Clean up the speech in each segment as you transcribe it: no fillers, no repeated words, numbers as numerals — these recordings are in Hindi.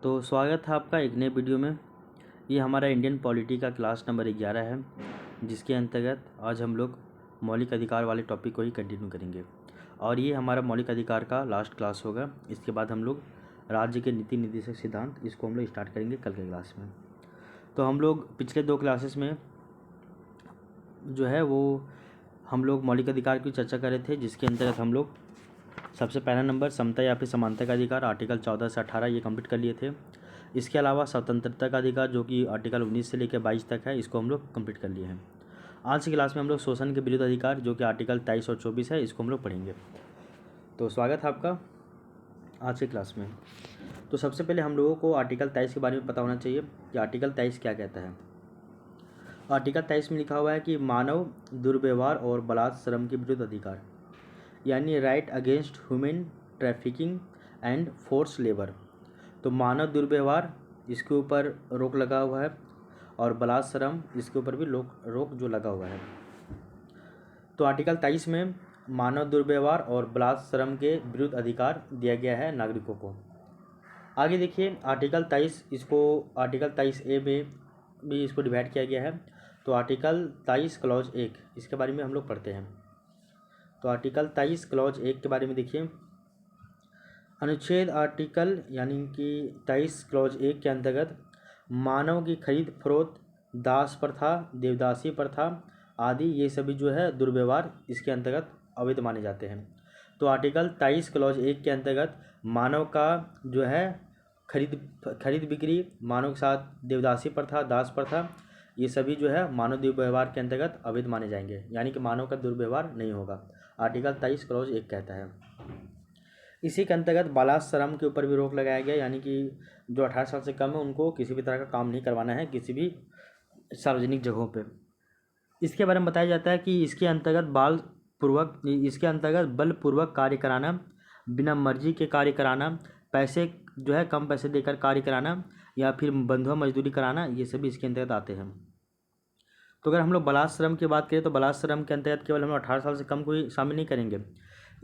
तो स्वागत है आपका एक नए वीडियो में। ये हमारा इंडियन पॉलिटी का क्लास नंबर 11 है, जिसके अंतर्गत आज हम लोग मौलिक अधिकार वाले टॉपिक को ही कंटिन्यू करेंगे और ये हमारा मौलिक अधिकार का लास्ट क्लास होगा। इसके बाद हम लोग राज्य के नीति निर्देशक सिद्धांत इसको हम लोग स्टार्ट करेंगे कल के क्लास में। तो हम लोग पिछले 2 क्लासेस में जो है वो हम लोग मौलिक अधिकार की चर्चा कर रहे थे, जिसके अंतर्गत हम लोग सबसे पहला नंबर समता या फिर समानता का अधिकार आर्टिकल 14 से 18 ये कंप्लीट कर लिए थे। इसके अलावा स्वतंत्रता का अधिकार जो कि आर्टिकल 19 से लेकर 22 तक है, इसको हम लोग कंप्लीट कर लिए हैं। आज की क्लास में हम लोग शोषण के विरुद्ध अधिकार जो कि आर्टिकल 23 और 24 है, इसको हम लोग पढ़ेंगे। तो स्वागत है आपका आज की क्लास में। तो सबसे पहले हम लोगों को आर्टिकल 23 के बारे में पता होना चाहिए कि आर्टिकल 23 क्या कहता है। आर्टिकल 23 में लिखा हुआ है कि मानव दुर्व्यवहार और बलात्कार श्रम के विरुद्ध अधिकार, यानी right against human trafficking and force labour. तो मानव दुर्व्यवहार इसके ऊपर रोक लगा हुआ है और बलात्कार श्रम इसके ऊपर भी रोक जो लगा हुआ है। तो आर्टिकल 23 में मानव दुर्व्यवहार और बलात्कार श्रम के विरुद्ध अधिकार दिया गया है नागरिकों को। आगे देखिए आर्टिकल 23, इसको आर्टिकल 23A में भी इसको डिवाइड किया गया है। तो आर्टिकल 23 क्लॉज 1 इसके बारे में हम लोग पढ़ते हैं। तो आर्टिकल 23 क्लॉज 1 के बारे में देखिए, अनुच्छेद आर्टिकल यानी कि 23 क्लॉज 1 के अंतर्गत मानव की खरीद फरोख्त, दास प्रथा, देवदासी प्रथा आदि ये सभी जो है दुर्व्यवहार इसके अंतर्गत अवैध माने जाते हैं। तो आर्टिकल 23 क्लॉज 1 के अंतर्गत मानव का जो है खरीद बिक्री, मानव के साथ देवदासी प्रथा, दास प्रथा ये सभी जो है मानव दुर्व्यवहार के अंतर्गत अवैध माने जाएंगे, यानी कि मानव का दुर्व्यवहार नहीं होगा। आर्टिकल 23 क्लॉज 1 कहता है। इसी के अंतर्गत बलात्कार श्रम के ऊपर भी रोक लगाया गया, यानी कि जो 18 साल से कम है उनको किसी भी तरह का काम नहीं करवाना है किसी भी सार्वजनिक जगहों पे। इसके बारे में बताया जाता है कि इसके अंतर्गत बलपूर्वक कार्य कराना, बिना मर्जी के कार्य कराना, पैसे जो है कम पैसे देकर कार्य कराना या फिर बंधुआ मजदूरी कराना, ये सभी इसके अंतर्गत आते हैं। तो अगर हम लोग बलात्कार श्रम की बात करें तो बलात्कार श्रम के अंतर्गत केवल हम लोग 18 साल से कम को ही शामिल नहीं करेंगे।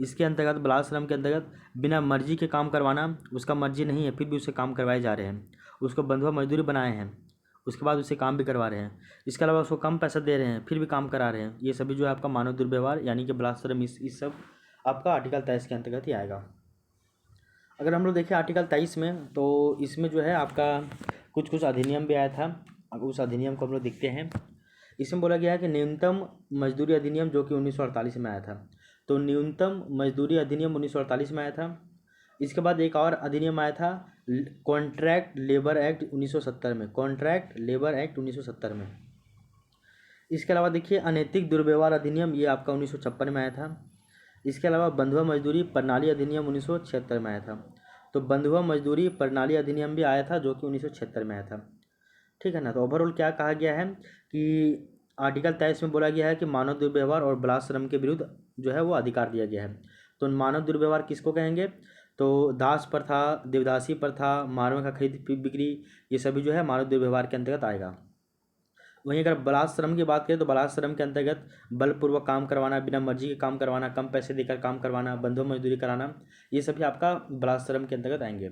इसके अंतर्गत बलात्कार श्रम के अंतर्गत बिना मर्जी के काम करवाना, उसका मर्जी नहीं है फिर भी उसे काम करवाए जा रहे हैं, उसको बंधुआ मजदूरी बनाए हैं, उसके बाद उसे काम भी करवा रहे हैं, इसके अलावा उसको कम पैसा दे रहे हैं फिर भी काम करा रहे हैं, ये सभी जो है आपका मानव दुर्व्यवहार यानी कि बलात्कार श्रम इस सब आपका आर्टिकल 23 के अंतर्गत ही आएगा। अगर हम लोग देखें आर्टिकल 23 में, तो इसमें जो है आपका कुछ अधिनियम भी आया था। उस अधिनियम को हम लोग देखते हैं। इसमें बोला गया है कि न्यूनतम मजदूरी अधिनियम जो कि 1948 में आया था। तो न्यूनतम मजदूरी अधिनियम 1948 में आया था। इसके बाद एक और अधिनियम आया था कॉन्ट्रैक्ट लेबर एक्ट 1970 में, कॉन्ट्रैक्ट लेबर एक्ट 1970 में। इसके अलावा देखिए अनैतिक दुर्व्यवहार अधिनियम, ये आपका 1956 में आया था। इसके अलावा बंधुआ मजदूरी प्रणाली अधिनियम 1976 में आया था। तो बंधुआ मजदूरी प्रणाली अधिनियम भी आया था जो कि 1976 में आया था। ठीक है ना। तो ओवरऑल क्या कहा गया है कि आर्टिकल 23 में बोला गया है कि मानव दुर्व्यवहार और बलात्कार श्रम के विरुद्ध जो है वो अधिकार दिया गया है। तो मानव दुर्व्यवहार किसको कहेंगे? तो दास प्रथा, देवदासी प्रथा, मानव का खरीद बिक्री, ये सभी जो है मानव दुर्व्यवहार के अंतर्गत आएगा। वहीं अगर बलात्कार श्रम की बात करें तो बलात्कार श्रम के अंतर्गत बलपूर्वक काम करवाना, बिना मर्जी के काम करवाना, कम पैसे देकर काम करवाना, बंधुआ मजदूरी कराना, ये सभी आपका बलात्कार श्रम के अंतर्गत आएंगे।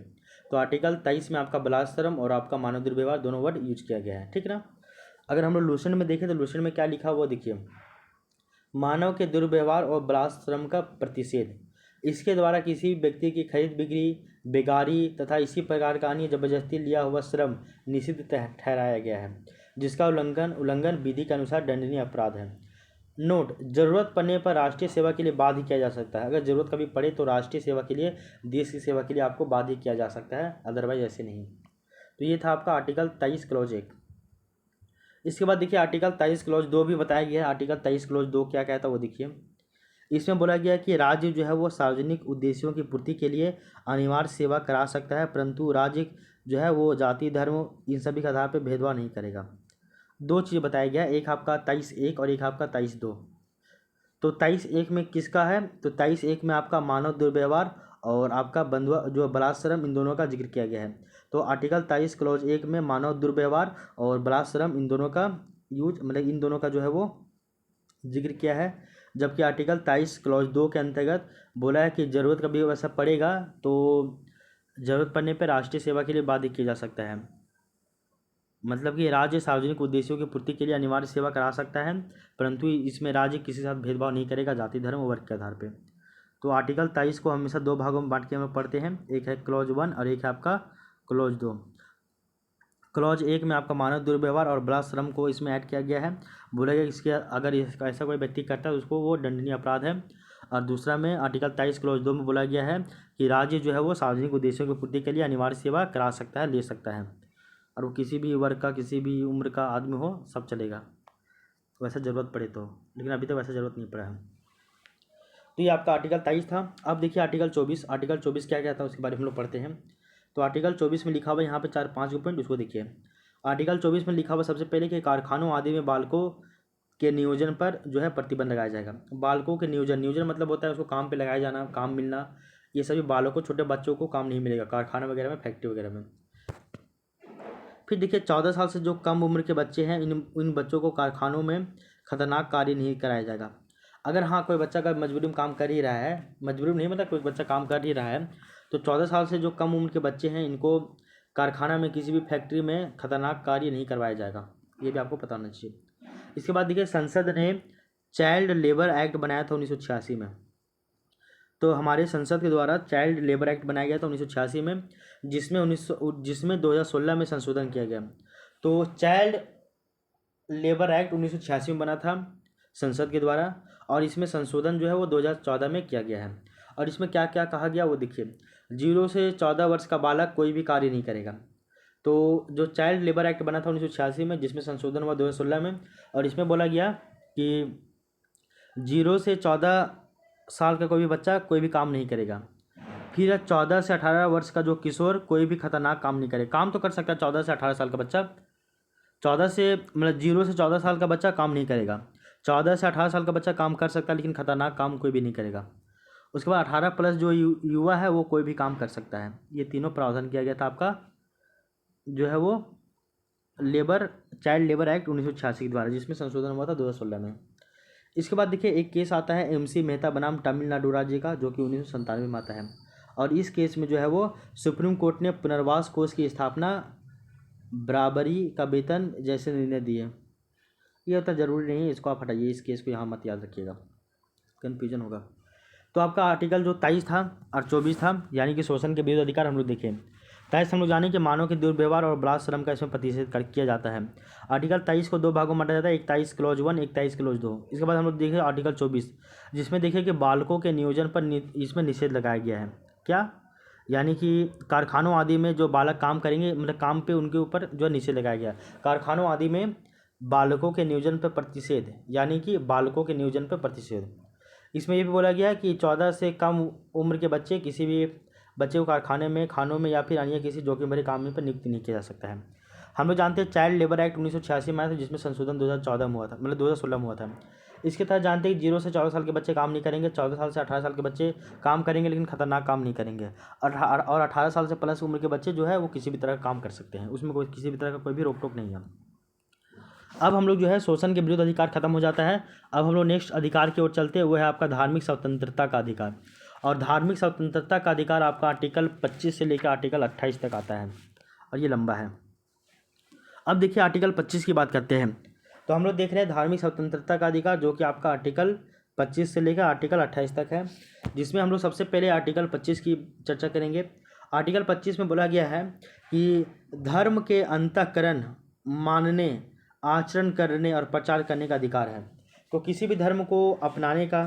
तो आर्टिकल 23 में आपका बलात्कार श्रम और आपका मानव दुर्व्यवहार दोनों वर्ड यूज किया गया है। ठीक है ना। अगर हम लोग लूसेंट में देखें तो लूसेंट में क्या लिखा हुआ देखिए, मानव के दुर्व्यवहार और बलात्कार श्रम का प्रतिषेध, इसके द्वारा किसी व्यक्ति की खरीद बिक्री, बेगारी तथा इसी प्रकार का अन्य जबरदस्ती लिया हुआ श्रम निषिद्ध ठहराया गया है, जिसका उल्लंघन विधि के अनुसार दंडनीय अपराध है। नोट, जरूरत पड़ने पर राष्ट्रीय सेवा के लिए बाध्य किया जा सकता है। अगर जरूरत कभी पड़े तो राष्ट्रीय सेवा के लिए, देश की सेवा के लिए आपको बाध्य किया जा सकता है, अदरवाइज ऐसे नहीं। तो ये था आपका आर्टिकल 23 क्लॉज 1। इसके बाद देखिए आर्टिकल 23 क्लॉज 2 भी बताया गया है। आर्टिकल 23 क्लॉज 2 क्या कहता है वो देखिए। इसमें बोला गया है कि राज्य जो है वो सार्वजनिक उद्देश्यों की पूर्ति के लिए अनिवार्य सेवा करा सकता है, परंतु राज्य जो है वो जाति, धर्म इन सभी के आधार पर भेदभाव नहीं करेगा। 2 चीज़ बताया गया, एक आपका 23(1) और एक आपका 23(2). तो 23(1) में किसका है? तो 23(1) में आपका मानव दुर्व्यवहार और आपका बंधुआ जो बलात्कार श्रम, इन दोनों का जिक्र किया गया है। तो आर्टिकल 23 क्लॉज 1 में मानव दुर्व्यवहार और बलात्कार श्रम इन दोनों का यूज, मतलब इन दोनों का जो है वो जिक्र किया है। जबकि आर्टिकल 23 क्लॉज 2 के अंतर्गत बोला है कि ज़रूरत कभी वैसा पड़ेगा तो जरूरत पड़ने पर राष्ट्रीय सेवा के लिए बाध्य किया जा सकता है। मतलब कि राज्य सार्वजनिक उद्देश्यों की पूर्ति के लिए अनिवार्य सेवा करा सकता है, परंतु इसमें राज्य किसी के साथ भेदभाव नहीं करेगा जाति, धर्म और वर्ग के आधार पर। तो आर्टिकल 23 को हमेशा दो भागों में बांट के हम पढ़ते हैं, एक है क्लॉज 1 और एक है आपका क्लॉज 2। क्लॉज 1 में आपका मानव दुर्व्यवहार और बलात्श्रम को इसमें ऐड किया गया है। बोला गया इसके अगर ऐसा कोई व्यक्ति करता है उसको वो दंडनीय अपराध है। और दूसरा में आर्टिकल 23 क्लॉज 2 में बोला गया है कि राज्य जो है वो सार्वजनिक उद्देश्यों की पूर्ति के लिए अनिवार्य सेवा करा सकता है, ले सकता है, और वो किसी भी वर्ग का, किसी भी उम्र का आदमी हो, सब चलेगा वैसा ज़रूरत पड़े तो। लेकिन अभी तक वैसा ज़रूरत नहीं पड़ा है। तो ये आपका आर्टिकल 23 था। अब देखिए आर्टिकल 24। आर्टिकल 24 क्या क्या था उसके बारे में हम लोग पढ़ते हैं। तो आर्टिकल 24 में लिखा हुआ यहाँ पे 4-5 पॉइंट, उसको देखिए। आर्टिकल 24 में लिखा हुआ सबसे पहले कि कारखानों आदि में बालकों के नियोजन पर जो है प्रतिबंध लगाया जाएगा। बालकों के नियोजन मतलब होता है उसको काम पे लगाया जाना, काम मिलना। ये सभी बालकों, छोटे बच्चों को काम नहीं मिलेगा कारखाना वगैरह में, फैक्ट्री वगैरह में। फिर देखिए 14 साल से जो कम उम्र के बच्चे हैं इन बच्चों को कारखानों में खतरनाक कार्य नहीं कराया जाएगा। अगर हाँ कोई बच्चा का मजबूरी में काम कर ही रहा है, मजबूरी नहीं मतलब कोई बच्चा काम कर ही रहा है, तो 14 साल से जो कम उम्र के बच्चे हैं इनको कारखाना में, किसी भी फैक्ट्री में खतरनाक कार्य नहीं करवाया जाएगा। ये भी आपको पता होना चाहिए। इसके बाद देखिए संसद ने चाइल्ड लेबर एक्ट बनाया था 1986 में। तो हमारे संसद के द्वारा चाइल्ड लेबर एक्ट बनाया गया था 1986 में, जिसमें 2016 में संशोधन किया गया। तो चाइल्ड लेबर एक्ट 1986 में बना था संसद के द्वारा, और इसमें संशोधन जो है वो 2014 में किया गया है। और इसमें क्या क्या कहा गया वो देखिए। 0 से 14 वर्ष का बालक कोई भी कार्य नहीं करेगा। तो जो चाइल्ड लेबर एक्ट बना था 1986 में, जिसमें संशोधन हुआ 2016 में, और इसमें बोला गया कि 0 से 14 साल का कोई भी बच्चा कोई भी काम नहीं करेगा। फिर 14 से 18 वर्ष का जो किशोर कोई भी खतरनाक काम नहीं करेगा। काम तो कर सकता है 14 से 18 साल का बच्चा, 14 से मतलब 0 से 14 साल का बच्चा काम नहीं करेगा। 14 से 18 साल का बच्चा काम कर सकता है, लेकिन खतरनाक काम कोई भी नहीं करेगा। उसके बाद 18 प्लस जो युवा है वो कोई भी काम कर सकता है। ये तीनों प्रावधान किया गया था आपका जो है वो चाइल्ड लेबर एक्ट 1986 के द्वारा, जिसमें संशोधन हुआ था 2016 में। इसके बाद देखिए एक केस आता है MC मेहता बनाम तमिलनाडु राज्य का, जो कि 1997 में आता है। और इस केस में जो है वो सुप्रीम कोर्ट ने पुनर्वास कोष की स्थापना, बराबरी का वेतन जैसे निर्णय दिए। ये उतना ज़रूरी नहीं है, इसको आप हटाइए, इस केस को यहाँ मत याद रखिएगा, कन्फ्यूजन होगा। तो आपका आर्टिकल जो 23 था और 24 था, यानी कि शोषण के विरुद्ध अधिकार, हम लोग देखें। 23 हम लोग जाने कि मानव के दुर्व्यवहार और बलात्श्रम का इसमें प्रतिषेध किया जाता है। आर्टिकल 23 को दो भागों में बांटा जाता है, एक 23 क्लॉज 1, एक 23 क्लॉज 2। इसके बाद हम लोग देखें आर्टिकल 24, जिसमें देखिए कि बालकों के नियोजन पर इसमें निषेध लगाया गया है। क्या? यानी कि कारखानों आदि में जो बालक काम करेंगे, मतलब काम पे उनके ऊपर जो निषेध लगाया गया। कारखानों आदि में बालकों के नियोजन पर प्रतिषेध, यानी कि बालकों के नियोजन पर प्रतिषेध। इसमें ये भी बोला गया है कि 14 से कम उम्र के बच्चे, किसी भी बच्चे को कारखाने में, खानों में या फिर अन्य किसी जोखिम भरे काम पर नियुक्त नहीं किया जा सकता है। हम लोग जानते हैं चाइल्ड लेबर एक्ट 1986 में आया था, जिसमें संशोधन 2014 में हुआ था, मतलब 2016 में हुआ था। इसके तहत जानते हैं कि 0 से 14 साल के बच्चे काम नहीं करेंगे, 14 साल से 18 साल के बच्चे काम करेंगे, लेकिन खतरनाक काम नहीं करेंगे। और 18 साल से प्लस उम्र के बच्चे जो है वो किसी भी तरह का काम कर सकते हैं, उसमें कोई किसी भी तरह का कोई भी रोक टोक नहीं है। अब हम लोग जो है शोषण के विरुद्ध अधिकार खत्म हो जाता है। अब हम लोग नेक्स्ट अधिकार की ओर चलते हैं, वो है आपका धार्मिक स्वतंत्रता का अधिकार। और धार्मिक स्वतंत्रता का अधिकार आपका आर्टिकल 25 से लेकर आर्टिकल 28 तक आता है, और ये लंबा है। अब देखिए आर्टिकल 25 की बात करते हैं। तो हम लोग देख रहे हैं धार्मिक स्वतंत्रता का अधिकार, जो कि आपका आर्टिकल 25 से लेकर आर्टिकल 28 तक है, जिसमें हम लोग सबसे पहले आर्टिकल 25 की चर्चा करेंगे। आर्टिकल 25 में बोला गया है कि धर्म के अंतःकरण, मानने, आचरण करने और प्रचार करने का अधिकार है। तो किसी भी धर्म को अपनाने का,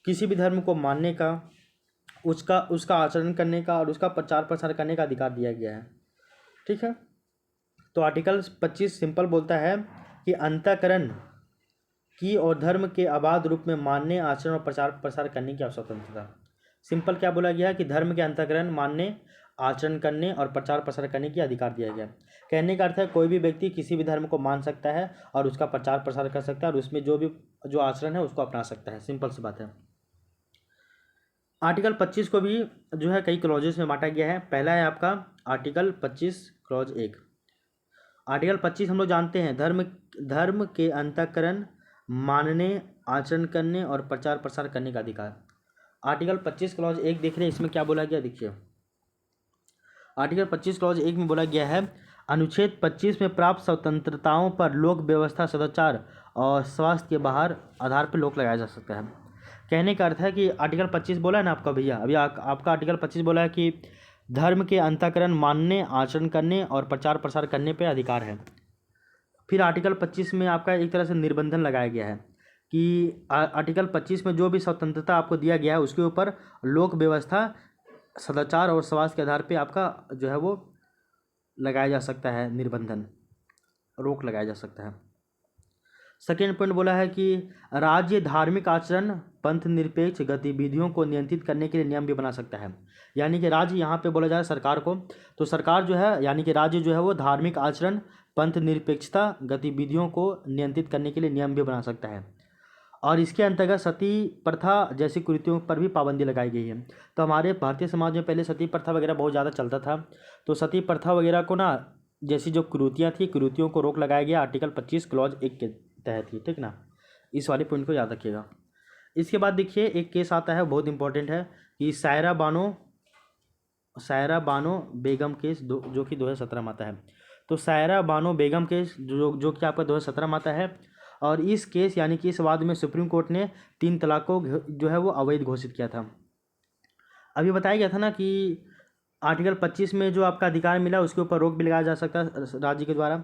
किसी भी धर्म को मानने का, उसका आचरण करने का और उसका प्रचार प्रसार करने का अधिकार दिया गया है। ठीक है। तो आर्टिकल 25 सिंपल बोलता है कि अंतःकरण की और धर्म के अबाध रूप में मानने, आचरण और प्रचार प्रसार करने की स्वतंत्रता। सिंपल क्या बोला गया है कि धर्म के अंतःकरण, मानने, आचरण करने और प्रचार प्रसार करने की अधिकार दिया गया। कहने का अर्थ है कोई भी व्यक्ति किसी भी धर्म को मान सकता है और उसका प्रचार प्रसार कर सकता है, और उसमें जो आचरण है उसको अपना सकता है। सिंपल सी बात है। आर्टिकल 25 को भी जो है कई क्लॉजेस में बांटा गया है। पहला है आपका आर्टिकल 25 क्लॉज 1। आर्टिकल 25 हम लोग जानते हैं धर्म के अंतःकरण, मानने, आचरण करने और प्रचार प्रसार करने का अधिकार। आर्टिकल 25 क्लॉज 1 देख रहे हैं, इसमें क्या बोला गया देखिए। आर्टिकल 25 क्लॉज 1 में बोला गया है, अनुच्छेद 25 में प्राप्त स्वतंत्रताओं पर लोक व्यवस्था, सदाचार और स्वास्थ्य के बाहर आधार पर रोक लगाया जा सकता है। कहने का अर्थ है कि आर्टिकल 25 बोला है ना आपका भैया, अभी आपका आर्टिकल 25 बोला है कि धर्म के अंतःकरण मानने, आचरण करने और प्रचार प्रसार करने पर अधिकार है। फिर आर्टिकल 25 में आपका एक तरह से निर्बंधन लगाया गया है कि आर्टिकल 25 में जो भी स्वतंत्रता आपको दिया गया है उसके ऊपर लोक व्यवस्था, सदाचार और स्वास्थ्य के आधार पे आपका जो है वो लगाया जा सकता है, निर्बंधन, रोक लगाया जा सकता है। सेकेंड पॉइंट बोला है कि राज्य धार्मिक आचरण, पंथ निरपेक्ष गतिविधियों को नियंत्रित करने के लिए नियम भी बना सकता है। यानी कि राज्य यहाँ पे बोला जाए सरकार को, तो सरकार जो है यानी कि राज्य जो है वो धार्मिक आचरण, पंथ निरपेक्षता गतिविधियों को नियंत्रित करने के लिए नियम भी बना सकता है। और इसके अंतर्गत सती प्रथा जैसी कुरीतियों पर भी पाबंदी लगाई गई है। तो हमारे भारतीय समाज में पहले सती प्रथा वगैरह बहुत ज़्यादा चलता था, तो सती प्रथा वगैरह को ना, जैसी जो कुरीतियाँ थी, कुरीतियों को रोक लगाया गया आर्टिकल 25 क्लॉज 1 के तहत ही, ठीक ना। इस वाले पॉइंट को याद रखिएगा। इसके बाद देखिए एक केस आता है, बहुत इंपॉर्टेंट है, कि सायरा बानो बेगम केस जो कि 2017 में आता है। तो सायरा बानो बेगम केस जो कि आपका 2017 में आता है। और इस केस यानी कि इस वाद में सुप्रीम कोर्ट ने 3 तलाक को जो है वो अवैध घोषित किया था। अभी बताया गया था ना कि आर्टिकल 25 में जो आपका अधिकार मिला उसके ऊपर रोक भी लगाया जा सकता है राज्य के द्वारा।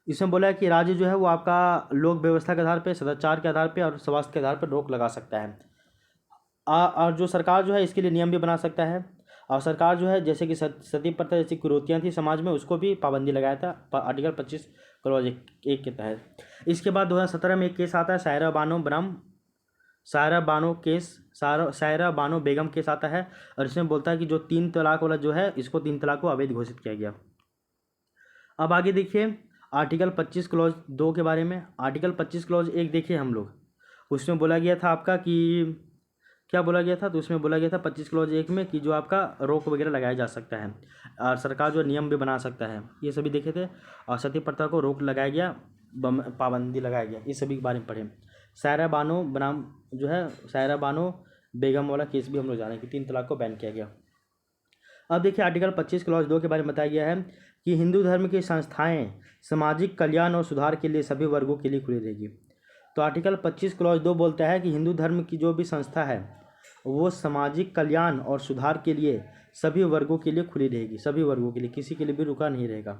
इसमें बोला है कि राज्य जो है वो आपका लोक व्यवस्था के आधार पर, सदाचार के आधार पर और स्वास्थ्य के आधार पर रोक लगा सकता है। और जो सरकार जो है इसके लिए नियम भी बना सकता है। और सरकार जो है जैसे कि सती प्रथा जैसी कुरीतियाँ थी समाज में, उसको भी पाबंदी लगाया था आर्टिकल 25 क्लॉज 1 के तहत। इसके बाद 2017 में एक केस आता है, सायरा बानो बेगम केस आता है। और इसमें बोलता है कि जो 3 तलाक वाला जो है, इसको 3 तलाक को अवैध घोषित किया गया। अब आगे देखिए आर्टिकल 25 क्लॉज 2 के बारे में। आर्टिकल 25 क्लॉज 1 देखिए हम लोग, उसमें बोला गया था आपका कि क्या बोला गया था, तो उसमें बोला गया था 25 क्लॉज 1 में कि जो आपका रोक वगैरह लगाया जा सकता है और सरकार जो नियम भी बना सकता है, ये सभी देखे थे। और सती प्रथा को रोक लगाया गया, पाबंदी लगाया गया, ये सभी के बारे में पढ़े। सायरा बानो बनाम जो है, सायरा बानो बेगम वाला केस भी हम लोग जाने कि 3 तलाक को बैन किया गया। अब देखिए आर्टिकल 25 क्लॉज 2 के बारे में बताया गया है कि हिंदू धर्म की संस्थाएँ सामाजिक कल्याण और सुधार के लिए सभी वर्गों के लिए खुली रहेगी। तो आर्टिकल 25 क्लॉज 2 बोलता है कि हिंदू धर्म की जो भी संस्था है वो सामाजिक कल्याण और सुधार के लिए सभी वर्गों के लिए खुली रहेगी, सभी वर्गों के लिए, किसी के लिए भी रुका नहीं रहेगा।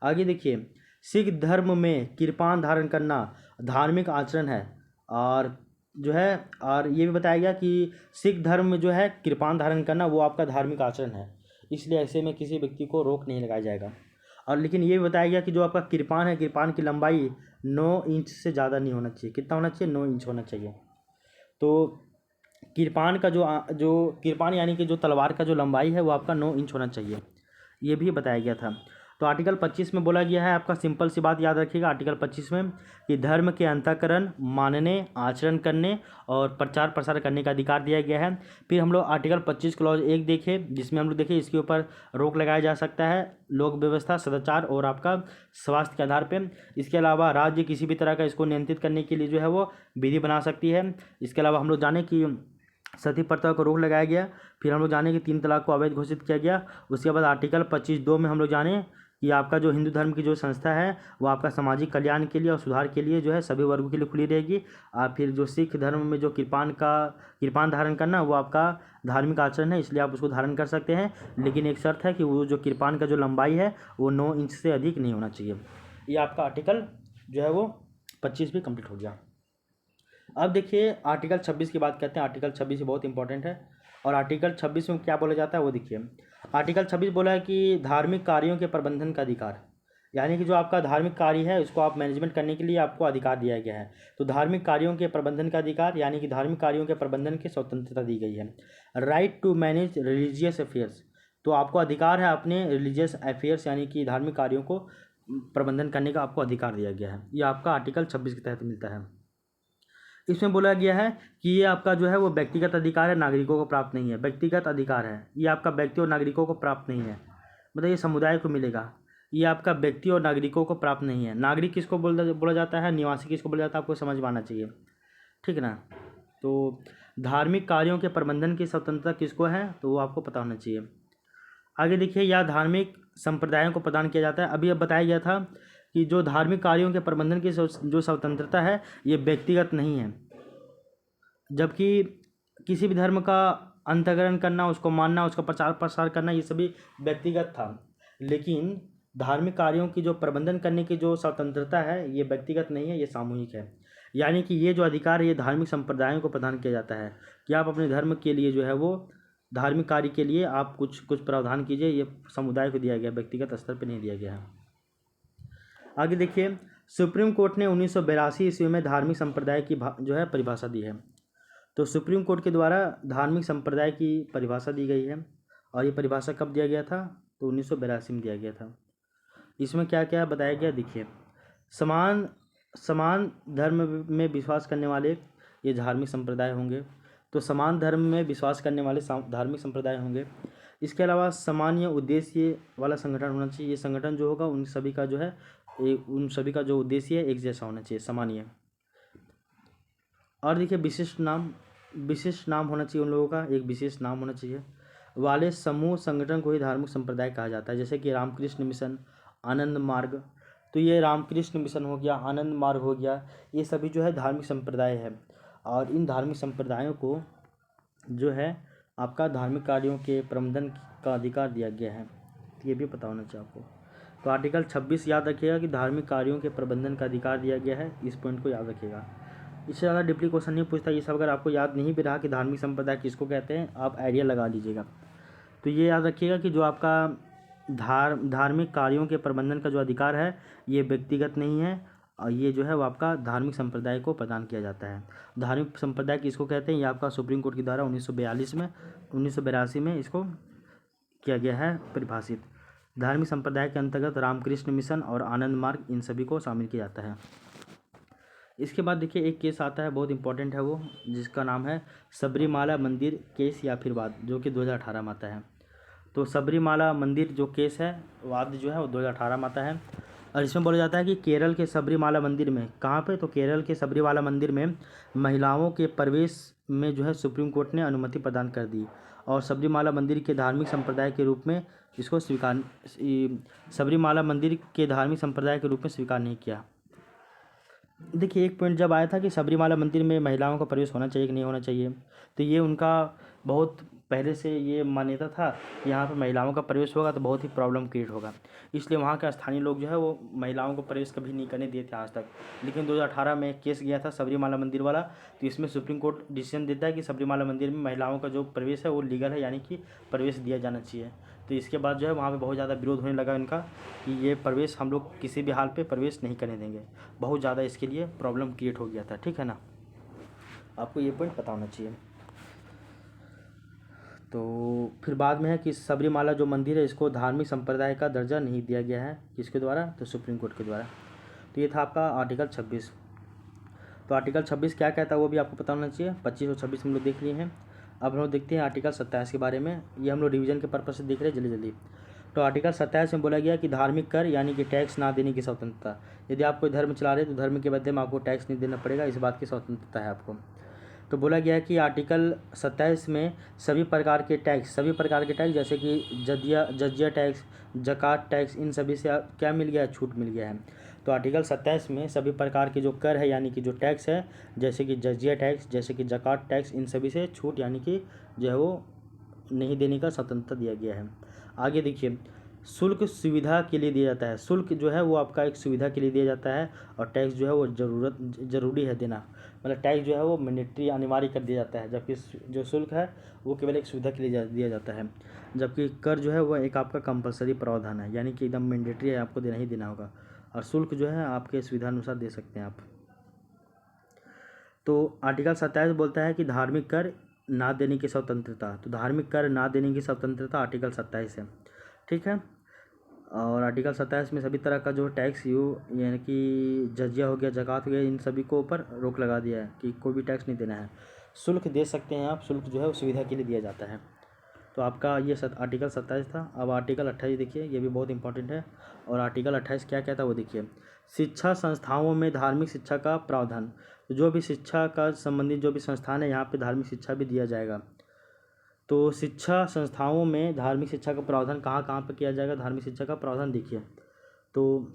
आगे देखिए, सिख धर्म में कृपान धारण करना धार्मिक आचरण है। और जो है, और ये भी बताया गया कि सिख धर्म में जो है कृपान धारण करना वो आपका धार्मिक आचरण है, इसलिए ऐसे में किसी व्यक्ति को रोक नहीं लगाया जाएगा। और लेकिन ये भी बताया गया कि जो आपका कृपान है, कृपान की लंबाई 9 इंच से ज़्यादा नहीं होना चाहिए। कितना होना चाहिए? 9 इंच होना चाहिए। तो कृपान का जो कृपान यानी कि जो तलवार का जो लंबाई है वो आपका 9 इंच होना चाहिए, ये भी बताया गया था। तो आर्टिकल 25 में बोला गया है, आपका सिंपल सी बात याद रखिएगा आर्टिकल 25 में, कि धर्म के अंतःकरण मानने, आचरण करने और प्रचार प्रसार करने का अधिकार दिया गया है। फिर हम लोग आर्टिकल 25 क्लॉज 1 देखे, जिसमें हम लोग देखे इसके ऊपर रोक लगाया जा सकता है लोक व्यवस्था, सदाचार और आपका स्वास्थ्य के आधार पर। इसके अलावा राज्य किसी भी तरह का इसको नियंत्रित करने के लिए जो है वो विधि बना सकती है। इसके अलावा हम लोग जाने कि सती प्रथा को रोक लगाया गया। फिर हम लोग जाने कि 3 तलाक को अवैध घोषित किया गया। उसके बाद आर्टिकल 25(2) में हम लोग जाने कि आपका जो हिंदू धर्म की जो संस्था है वो आपका सामाजिक कल्याण के लिए और सुधार के लिए जो है सभी वर्गों के लिए खुली रहेगी। और फिर जो सिख धर्म में जो कृपान धारण करना वो आपका धार्मिक आचरण है, इसलिए आप उसको धारण कर सकते हैं, लेकिन एक शर्त है कि वो जो कृपान का जो लंबाई है वो 9 इंच से अधिक नहीं होना चाहिए। ये आपका आर्टिकल जो है वो 25 भी कंप्लीट हो गया। अब देखिए आर्टिकल 26 की बात करते हैं। आर्टिकल 26 बहुत इंपॉर्टेंट है। और आर्टिकल 26 में क्या बोला जाता है वो देखिए। आर्टिकल 26 बोला है कि धार्मिक कार्यों के प्रबंधन का अधिकार, यानी कि जो आपका धार्मिक कार्य है उसको आप मैनेजमेंट करने के लिए आपको अधिकार दिया गया है। तो धार्मिक कार्यों के प्रबंधन का अधिकार यानी कि धार्मिक कार्यों के प्रबंधन की स्वतंत्रता दी गई है। Right to manage religious affairs, तो आपको अधिकार है अपने रिलीजियस अफेयर्स यानी कि धार्मिक कार्यों को प्रबंधन करने का आपको अधिकार दिया गया है। ये आपका आर्टिकल 26 के तहत मिलता है। इसमें बोला गया है कि ये आपका जो है वो व्यक्तिगत अधिकार है, नागरिकों को प्राप्त नहीं है। व्यक्तिगत अधिकार है, ये आपका व्यक्ति और नागरिकों को प्राप्त नहीं है, मतलब ये समुदाय को मिलेगा। ये आपका व्यक्ति और नागरिकों को प्राप्त नहीं है। नागरिक किसको बोला जाता है, निवासी किसको बोला जाता है, आपको समझ में आना चाहिए, ठीक है ना। तो धार्मिक कार्यों के प्रबंधन की स्वतंत्रता किसको है, तो वो आपको पता होना चाहिए। आगे देखिए, यह धार्मिक संप्रदायों को प्रदान किया जाता है। अभी अब बताया गया था कि जो धार्मिक कार्यों के प्रबंधन की जो स्वतंत्रता है ये व्यक्तिगत नहीं है, जबकि किसी भी धर्म का अंतःकरण करना, उसको मानना, उसका प्रचार प्रसार करना, ये सभी व्यक्तिगत था। लेकिन धार्मिक कार्यों की जो प्रबंधन करने की जो स्वतंत्रता है ये व्यक्तिगत नहीं है, ये सामूहिक है। यानी कि ये जो अधिकार है ये धार्मिक संप्रदायों को प्रदान किया जाता है कि आप अपने धर्म के लिए जो है वो धार्मिक कार्य के लिए आप कुछ कुछ प्रावधान कीजिए। ये समुदाय को दिया गया, व्यक्तिगत स्तर पर नहीं दिया गया है। आगे देखिए, सुप्रीम कोर्ट ने 1982 ईस्वी में धार्मिक संप्रदाय की जो है परिभाषा दी है। तो सुप्रीम कोर्ट के द्वारा धार्मिक संप्रदाय की परिभाषा दी गई है, और ये परिभाषा कब दिया गया था, तो 1982 में दिया गया था। इसमें क्या क्या बताया गया, देखिए, समान धर्म में विश्वास करने वाले ये धार्मिक संप्रदाय होंगे। तो समान धर्म में विश्वास करने वाले धार्मिक संप्रदाय होंगे। इसके अलावा सामान्य उद्देश्य वाला संगठन होना चाहिए। ये संगठन जो होगा उन सभी का जो है उन सभी का जो उद्देश्य है एक जैसा होना चाहिए, सामान्य। और देखिए, विशिष्ट नाम होना चाहिए उन लोगों का, एक विशेष नाम होना चाहिए वाले समूह संगठन को ही धार्मिक संप्रदाय कहा जाता है। जैसे कि रामकृष्ण मिशन, आनंद मार्ग, तो ये रामकृष्ण मिशन हो गया, आनंद मार्ग हो गया, ये सभी जो है धार्मिक संप्रदाय है। और इन धार्मिक संप्रदायों को जो है आपका धार्मिक कार्यों के प्रबंधन का अधिकार दिया गया है, तो ये भी पता होना चाहिए आपको। तो आर्टिकल 26 याद रखिएगा कि धार्मिक कार्यों के प्रबंधन का अधिकार दिया गया है, इस पॉइंट को याद रखिएगा। इससे ज़्यादा डीपली क्वेश्चन नहीं पूछता ये सब। अगर आपको याद नहीं भी रहा कि धार्मिक संप्रदाय किसको कहते हैं, आप आइडिया लगा लीजिएगा। तो ये याद रखिएगा कि जो आपका धार्मिक कार्यों के प्रबंधन का जो अधिकार है ये व्यक्तिगत नहीं है, और ये जो है वो आपका धार्मिक संप्रदाय को प्रदान किया जाता है। धार्मिक संप्रदाय किसको कहते हैं, ये आपका सुप्रीम कोर्ट के द्वारा 1982 में इसको किया गया है परिभाषित। धार्मिक संप्रदाय के अंतर्गत रामकृष्ण मिशन और आनंद मार्ग, इन सभी को शामिल किया जाता है। इसके बाद देखिए, एक केस आता है, बहुत इंपॉर्टेंट है वो, जिसका नाम है सबरीमाला मंदिर केस या फिर वाद, जो कि 2018 में आता है। तो सबरीमाला मंदिर जो केस है, वाद जो है वो 2018 में आता है। और इसमें बोला जाता है कि केरल के सबरीमाला मंदिर में, कहाँ पे, तो केरल के सबरीमाला मंदिर में महिलाओं के प्रवेश में जो है सुप्रीम कोर्ट ने अनुमति प्रदान कर दी, और सबरीमाला मंदिर के धार्मिक संप्रदाय के रूप में इसको सबरीमाला मंदिर के धार्मिक संप्रदाय के रूप में स्वीकार नहीं किया। देखिए, एक पॉइंट जब आया था कि सबरीमाला मंदिर में महिलाओं का प्रवेश होना चाहिए कि नहीं होना चाहिए, तो ये उनका बहुत पहले से ये मान्यता था कि यहाँ पर महिलाओं का प्रवेश होगा तो बहुत ही प्रॉब्लम क्रिएट होगा, इसलिए वहाँ के स्थानीय लोग जो है वो महिलाओं को प्रवेश कभी नहीं करने दिए थे आज तक। लेकिन 2018 में एक केस गया था सबरीमाला मंदिर वाला, तो इसमें सुप्रीम कोर्ट डिसीजन देता है कि सबरीमाला मंदिर में महिलाओं का जो प्रवेश है वो लीगल है, यानी कि प्रवेश दिया जाना चाहिए। तो इसके बाद जो है वहाँ पे बहुत ज़्यादा विरोध होने लगा इनका कि ये प्रवेश हम लोग किसी भी हाल पे प्रवेश नहीं करने देंगे। बहुत ज़्यादा इसके लिए प्रॉब्लम क्रिएट हो गया था, ठीक है ना, आपको ये पॉइंट पता होना चाहिए। तो फिर बाद में है कि सबरीमाला जो मंदिर है इसको धार्मिक संप्रदाय का दर्जा नहीं दिया गया है, किसके द्वारा, तो सुप्रीम कोर्ट के द्वारा। तो ये था आपका आर्टिकल 26। तो आर्टिकल 26 क्या कहता है वो भी आपको पता होना चाहिए। 25 और 26 हम लोग देख लिए हैं। अब हम लोग देखते हैं आर्टिकल 27 के बारे में। ये हम लोग रिवीजन के पर्पज से देख रहे हैं जल्दी। तो आर्टिकल 27 में बोला गया कि धार्मिक कर यानी कि टैक्स ना देने की स्वतंत्रता। यदि आप कोई धर्म चला रहे हैं तो धर्म के बदले में आपको टैक्स नहीं देना पड़ेगा, इस बात की स्वतंत्रता है आपको। तो बोला गया है कि आर्टिकल 27 में सभी प्रकार के टैक्स जैसे कि जजिया टैक्स, ज़कात टैक्स, इन सभी से क्या मिल गया है, छूट मिल गया है। तो आर्टिकल 27 में सभी प्रकार के जो कर है यानी कि जो टैक्स है, जैसे कि जजिया टैक्स, जैसे कि ज़कात टैक्स, इन सभी से छूट यानी कि जो है वो नहीं देने का स्वतंत्रता दिया गया है। आगे देखिए, शुल्क सुविधा के लिए दिया जाता है। शुल्क जो है वो आपका एक सुविधा के लिए दिया जाता है, और टैक्स जो है वो ज़रूरी है देना, मतलब टैक्स जो है वो मैंडेटरी अनिवार्य कर दिया जाता है, जबकि जो शुल्क है वो केवल एक सुविधा के लिए दिया जाता है, जबकि कर जो है वो एक आपका कंपलसरी प्रावधान है, यानी कि एकदम मैंडेटरी है, आपको देना ही देना होगा। और शुल्क जो है आपके सुविधा अनुसार दे सकते हैं आप। तो आर्टिकल 27 बोलता है कि धार्मिक कर ना देने की स्वतंत्रता। तो धार्मिक कर ना देने की स्वतंत्रता आर्टिकल 27 है, ठीक है। और आर्टिकल 27 में सभी तरह का जो टैक्स यानी कि जजिया हो गया, ज़कात हो गया, इन सभी को ऊपर रोक लगा दिया है कि कोई भी टैक्स नहीं देना है। शुल्क दे सकते हैं आप, शुल्क जो है वो सुविधा के लिए दिया जाता है। तो आपका ये आर्टिकल 27 था। अब आर्टिकल 28 देखिए, ये भी बहुत इंपॉर्टेंट है। और आर्टिकल 28 क्या कहता है वो देखिए, शिक्षा संस्थाओं में धार्मिक शिक्षा का प्रावधान। तो जो भी शिक्षा का संबंधित जो भी संस्थान है यहाँ पे धार्मिक शिक्षा भी दिया जाएगा। तो शिक्षा संस्थाओं में धार्मिक शिक्षा का प्रावधान कहाँ कहाँ पे किया जाएगा, धार्मिक शिक्षा का प्रावधान देखिए। तो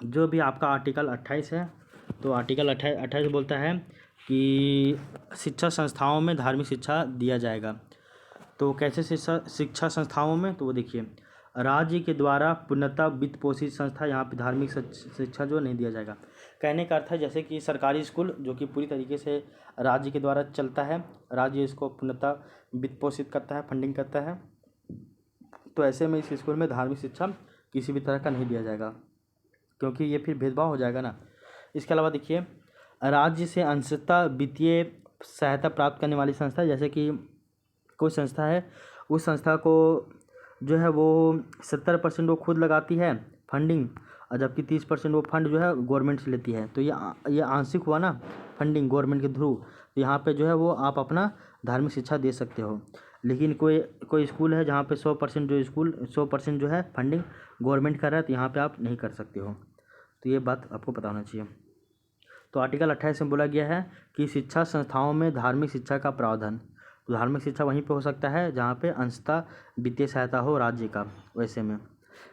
जो भी आपका आर्टिकल 28 है, तो आर्टिकल 28 बोलता है कि शिक्षा संस्थाओं में धार्मिक शिक्षा दिया जाएगा। तो कैसे शिक्षा संस्थाओं में, तो वो देखिए, राज्य के द्वारा पूर्णतः वित्त पोषित संस्था, यहाँ पे धार्मिक शिक्षा जो नहीं दिया जाएगा। कहने का अर्थ है जैसे कि सरकारी स्कूल जो कि पूरी तरीके से राज्य के द्वारा चलता है, राज्य इसको पूर्णतः वित्त पोषित करता है, फंडिंग करता है, तो ऐसे में इस स्कूल में धार्मिक शिक्षा किसी भी तरह का नहीं दिया जाएगा, क्योंकि ये फिर भेदभाव हो जाएगा ना। इसके अलावा देखिए, राज्य से अंशतः वित्तीय सहायता प्राप्त करने वाली संस्था, जैसे कि कोई संस्था है, उस संस्था को जो है वो 70% वो खुद लगाती है फंडिंग, और जबकि 30% वो फंड जो है गवर्नमेंट से लेती है। तो ये आंशिक हुआ ना फंडिंग गवर्नमेंट के थ्रू। तो यहाँ पे जो है वो आप अपना धार्मिक शिक्षा दे सकते हो। लेकिन कोई स्कूल है जहाँ पे 100% जो है फंडिंग गवर्नमेंट कर रहा है, तो यहाँ पे आप नहीं कर सकते हो। तो ये बात आपको पता होना चाहिए। तो आर्टिकल 28 में बोला गया है कि शिक्षा संस्थाओं में धार्मिक शिक्षा का प्रावधान। तो धार्मिक शिक्षा वहीं पे हो सकता है जहाँ पे अंशतः वित्तीय सहायता हो राज्य का, वैसे में।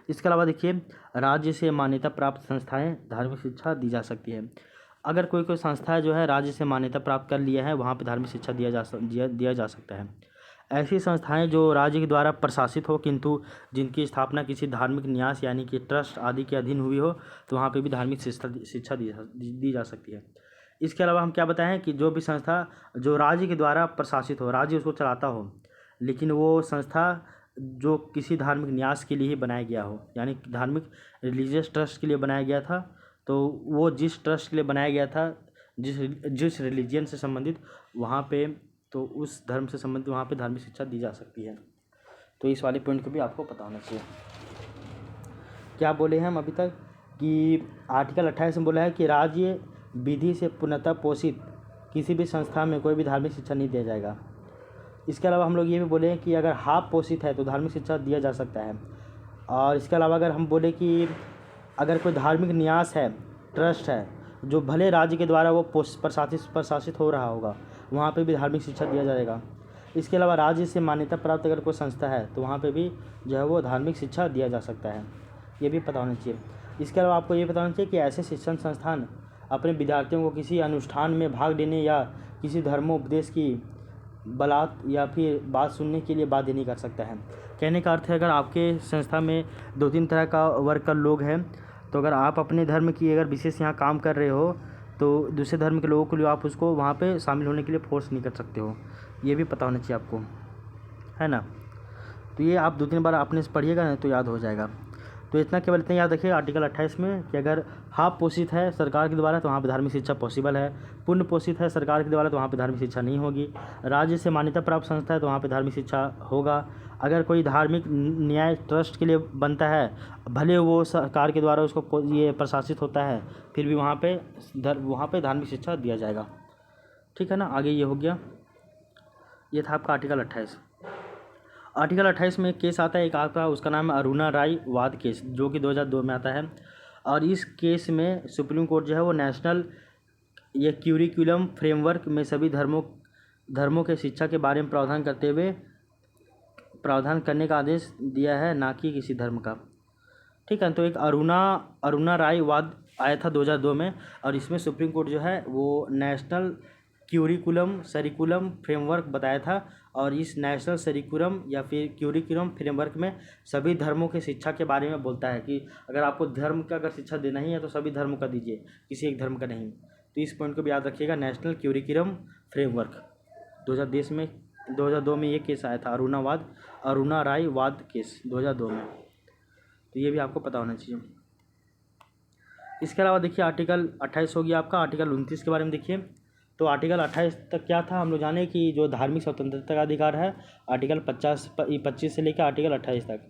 इसके अलावा देखिए, राज्य से मान्यता प्राप्त संस्थाएं धार्मिक शिक्षा दी जा सकती है। अगर कोई संस्था जो है राज्य से मान्यता प्राप्त कर लिया है, वहाँ पे धार्मिक शिक्षा दिया जा सकता है। ऐसी संस्थाएं जो राज्य के द्वारा प्रशासित हो, किंतु जिनकी स्थापना किसी धार्मिक न्यास यानी कि ट्रस्ट आदि के अधीन हुई हो, तो वहाँ पे भी धार्मिक शिक्षा दी जा सकती है। इसके अलावा हम क्या बताएं कि जो भी संस्था जो राज्य के द्वारा प्रशासित हो, राज्य उसको चलाता हो, लेकिन वो संस्था जो किसी धार्मिक न्यास के लिए ही बनाया गया हो, यानी धार्मिक रिलीजियस ट्रस्ट के लिए बनाया गया था, तो वो जिस ट्रस्ट के लिए बनाया गया था, जिस रिलीजन से संबंधित, वहाँ पे तो उस धर्म से संबंधित वहाँ पे धार्मिक शिक्षा दी जा सकती है। तो इस वाले पॉइंट को भी आपको पता होना चाहिए। क्या बोले हैं हम अभी तक कि आर्टिकल 28 में बोला है कि राज्य विधि से पूर्णतः पोषित किसी भी संस्था में कोई भी धार्मिक शिक्षा नहीं दिया जाएगा। इसके अलावा हम लोग ये भी बोले कि अगर हाफ पोषित है तो धार्मिक शिक्षा दिया जा सकता है। और इसके अलावा अगर हम बोले कि अगर कोई धार्मिक न्यास है, ट्रस्ट है, जो भले राज्य के द्वारा वो प्रशासित हो रहा होगा, वहाँ पे भी धार्मिक शिक्षा दिया जाएगा। इसके अलावा राज्य से मान्यता प्राप्त अगर कोई संस्था है, तो वहाँ पे भी जो है वो धार्मिक शिक्षा दिया जा सकता है। ये भी पता होना चाहिए। इसके अलावा आपको ये पता होना चाहिए कि ऐसे शिक्षण संस्थान अपने विद्यार्थियों को किसी अनुष्ठान में भाग लेने या किसी धर्मोपदेश की बलात् या फिर बात सुनने के लिए बाध्य नहीं कर सकता है। कहने का अर्थ है, अगर आपके संस्था में 2-3 तरह का वर्ग का लोग हैं, तो अगर आप अपने धर्म की अगर विशेष यहाँ काम कर रहे हो, तो दूसरे धर्म के लोगों के लिए आप उसको वहाँ पे शामिल होने के लिए फोर्स नहीं कर सकते हो। ये भी पता होना चाहिए आपको, है ना। तो ये आप 2-3 बार आपने से पढ़िएगा ना तो याद हो जाएगा। तो केवल इतना याद रखिए आर्टिकल 28 में कि अगर हाफ पोषित है सरकार के द्वारा तो वहाँ पे धार्मिक शिक्षा पॉसिबल है, पूर्ण पोषित है सरकार के द्वारा तो वहाँ पे धार्मिक शिक्षा नहीं होगी, राज्य से मान्यता प्राप्त संस्था है तो वहाँ पे धार्मिक शिक्षा होगा। अगर कोई धार्मिक न्याय ट्रस्ट के लिए बनता है, भले वो सरकार के द्वारा उसको ये प्रशासित होता है, फिर भी वहाँ पे धार्मिक शिक्षा दिया जाएगा। ठीक है ना। आगे ये हो गया, ये था आपका आर्टिकल 28। आर्टिकल 28 में एक केस आता है एक आपका, उसका नाम है अरुणा राय वाद केस, जो कि 2002 में आता है। और इस केस में सुप्रीम कोर्ट जो है वो नेशनल ये क्यूरिकुलम फ्रेमवर्क में सभी धर्मों के शिक्षा के बारे में प्रावधान करने का आदेश दिया है, ना कि किसी धर्म का। ठीक है। तो एक अरुणा राय वाद आया था 2002 में, और इसमें सुप्रीम कोर्ट जो है वो नेशनल सरिकुलम फ्रेमवर्क बताया था। और इस नेशनल सरिकुलम या फिर क्यूरिकुलम फ्रेमवर्क में सभी धर्मों की शिक्षा के बारे में बोलता है कि अगर आपको धर्म का अगर शिक्षा देना ही है तो सभी धर्मों का दीजिए, किसी एक धर्म का नहीं। तो इस पॉइंट को भी याद रखिएगा, नेशनल क्यूरिकुलम फ्रेमवर्क 2002 में ये केस आया था, अरुणा राय वाद केस 2002 में। तो ये भी आपको पता होना चाहिए। इसके अलावा देखिए आर्टिकल 28 हो गया आपका। आर्टिकल 29 के बारे में देखिए। तो आर्टिकल 28 तक क्या था, हम लोग जाने कि जो धार्मिक स्वतंत्रता का अधिकार है, आर्टिकल 25 से लेकर आर्टिकल 28 तक।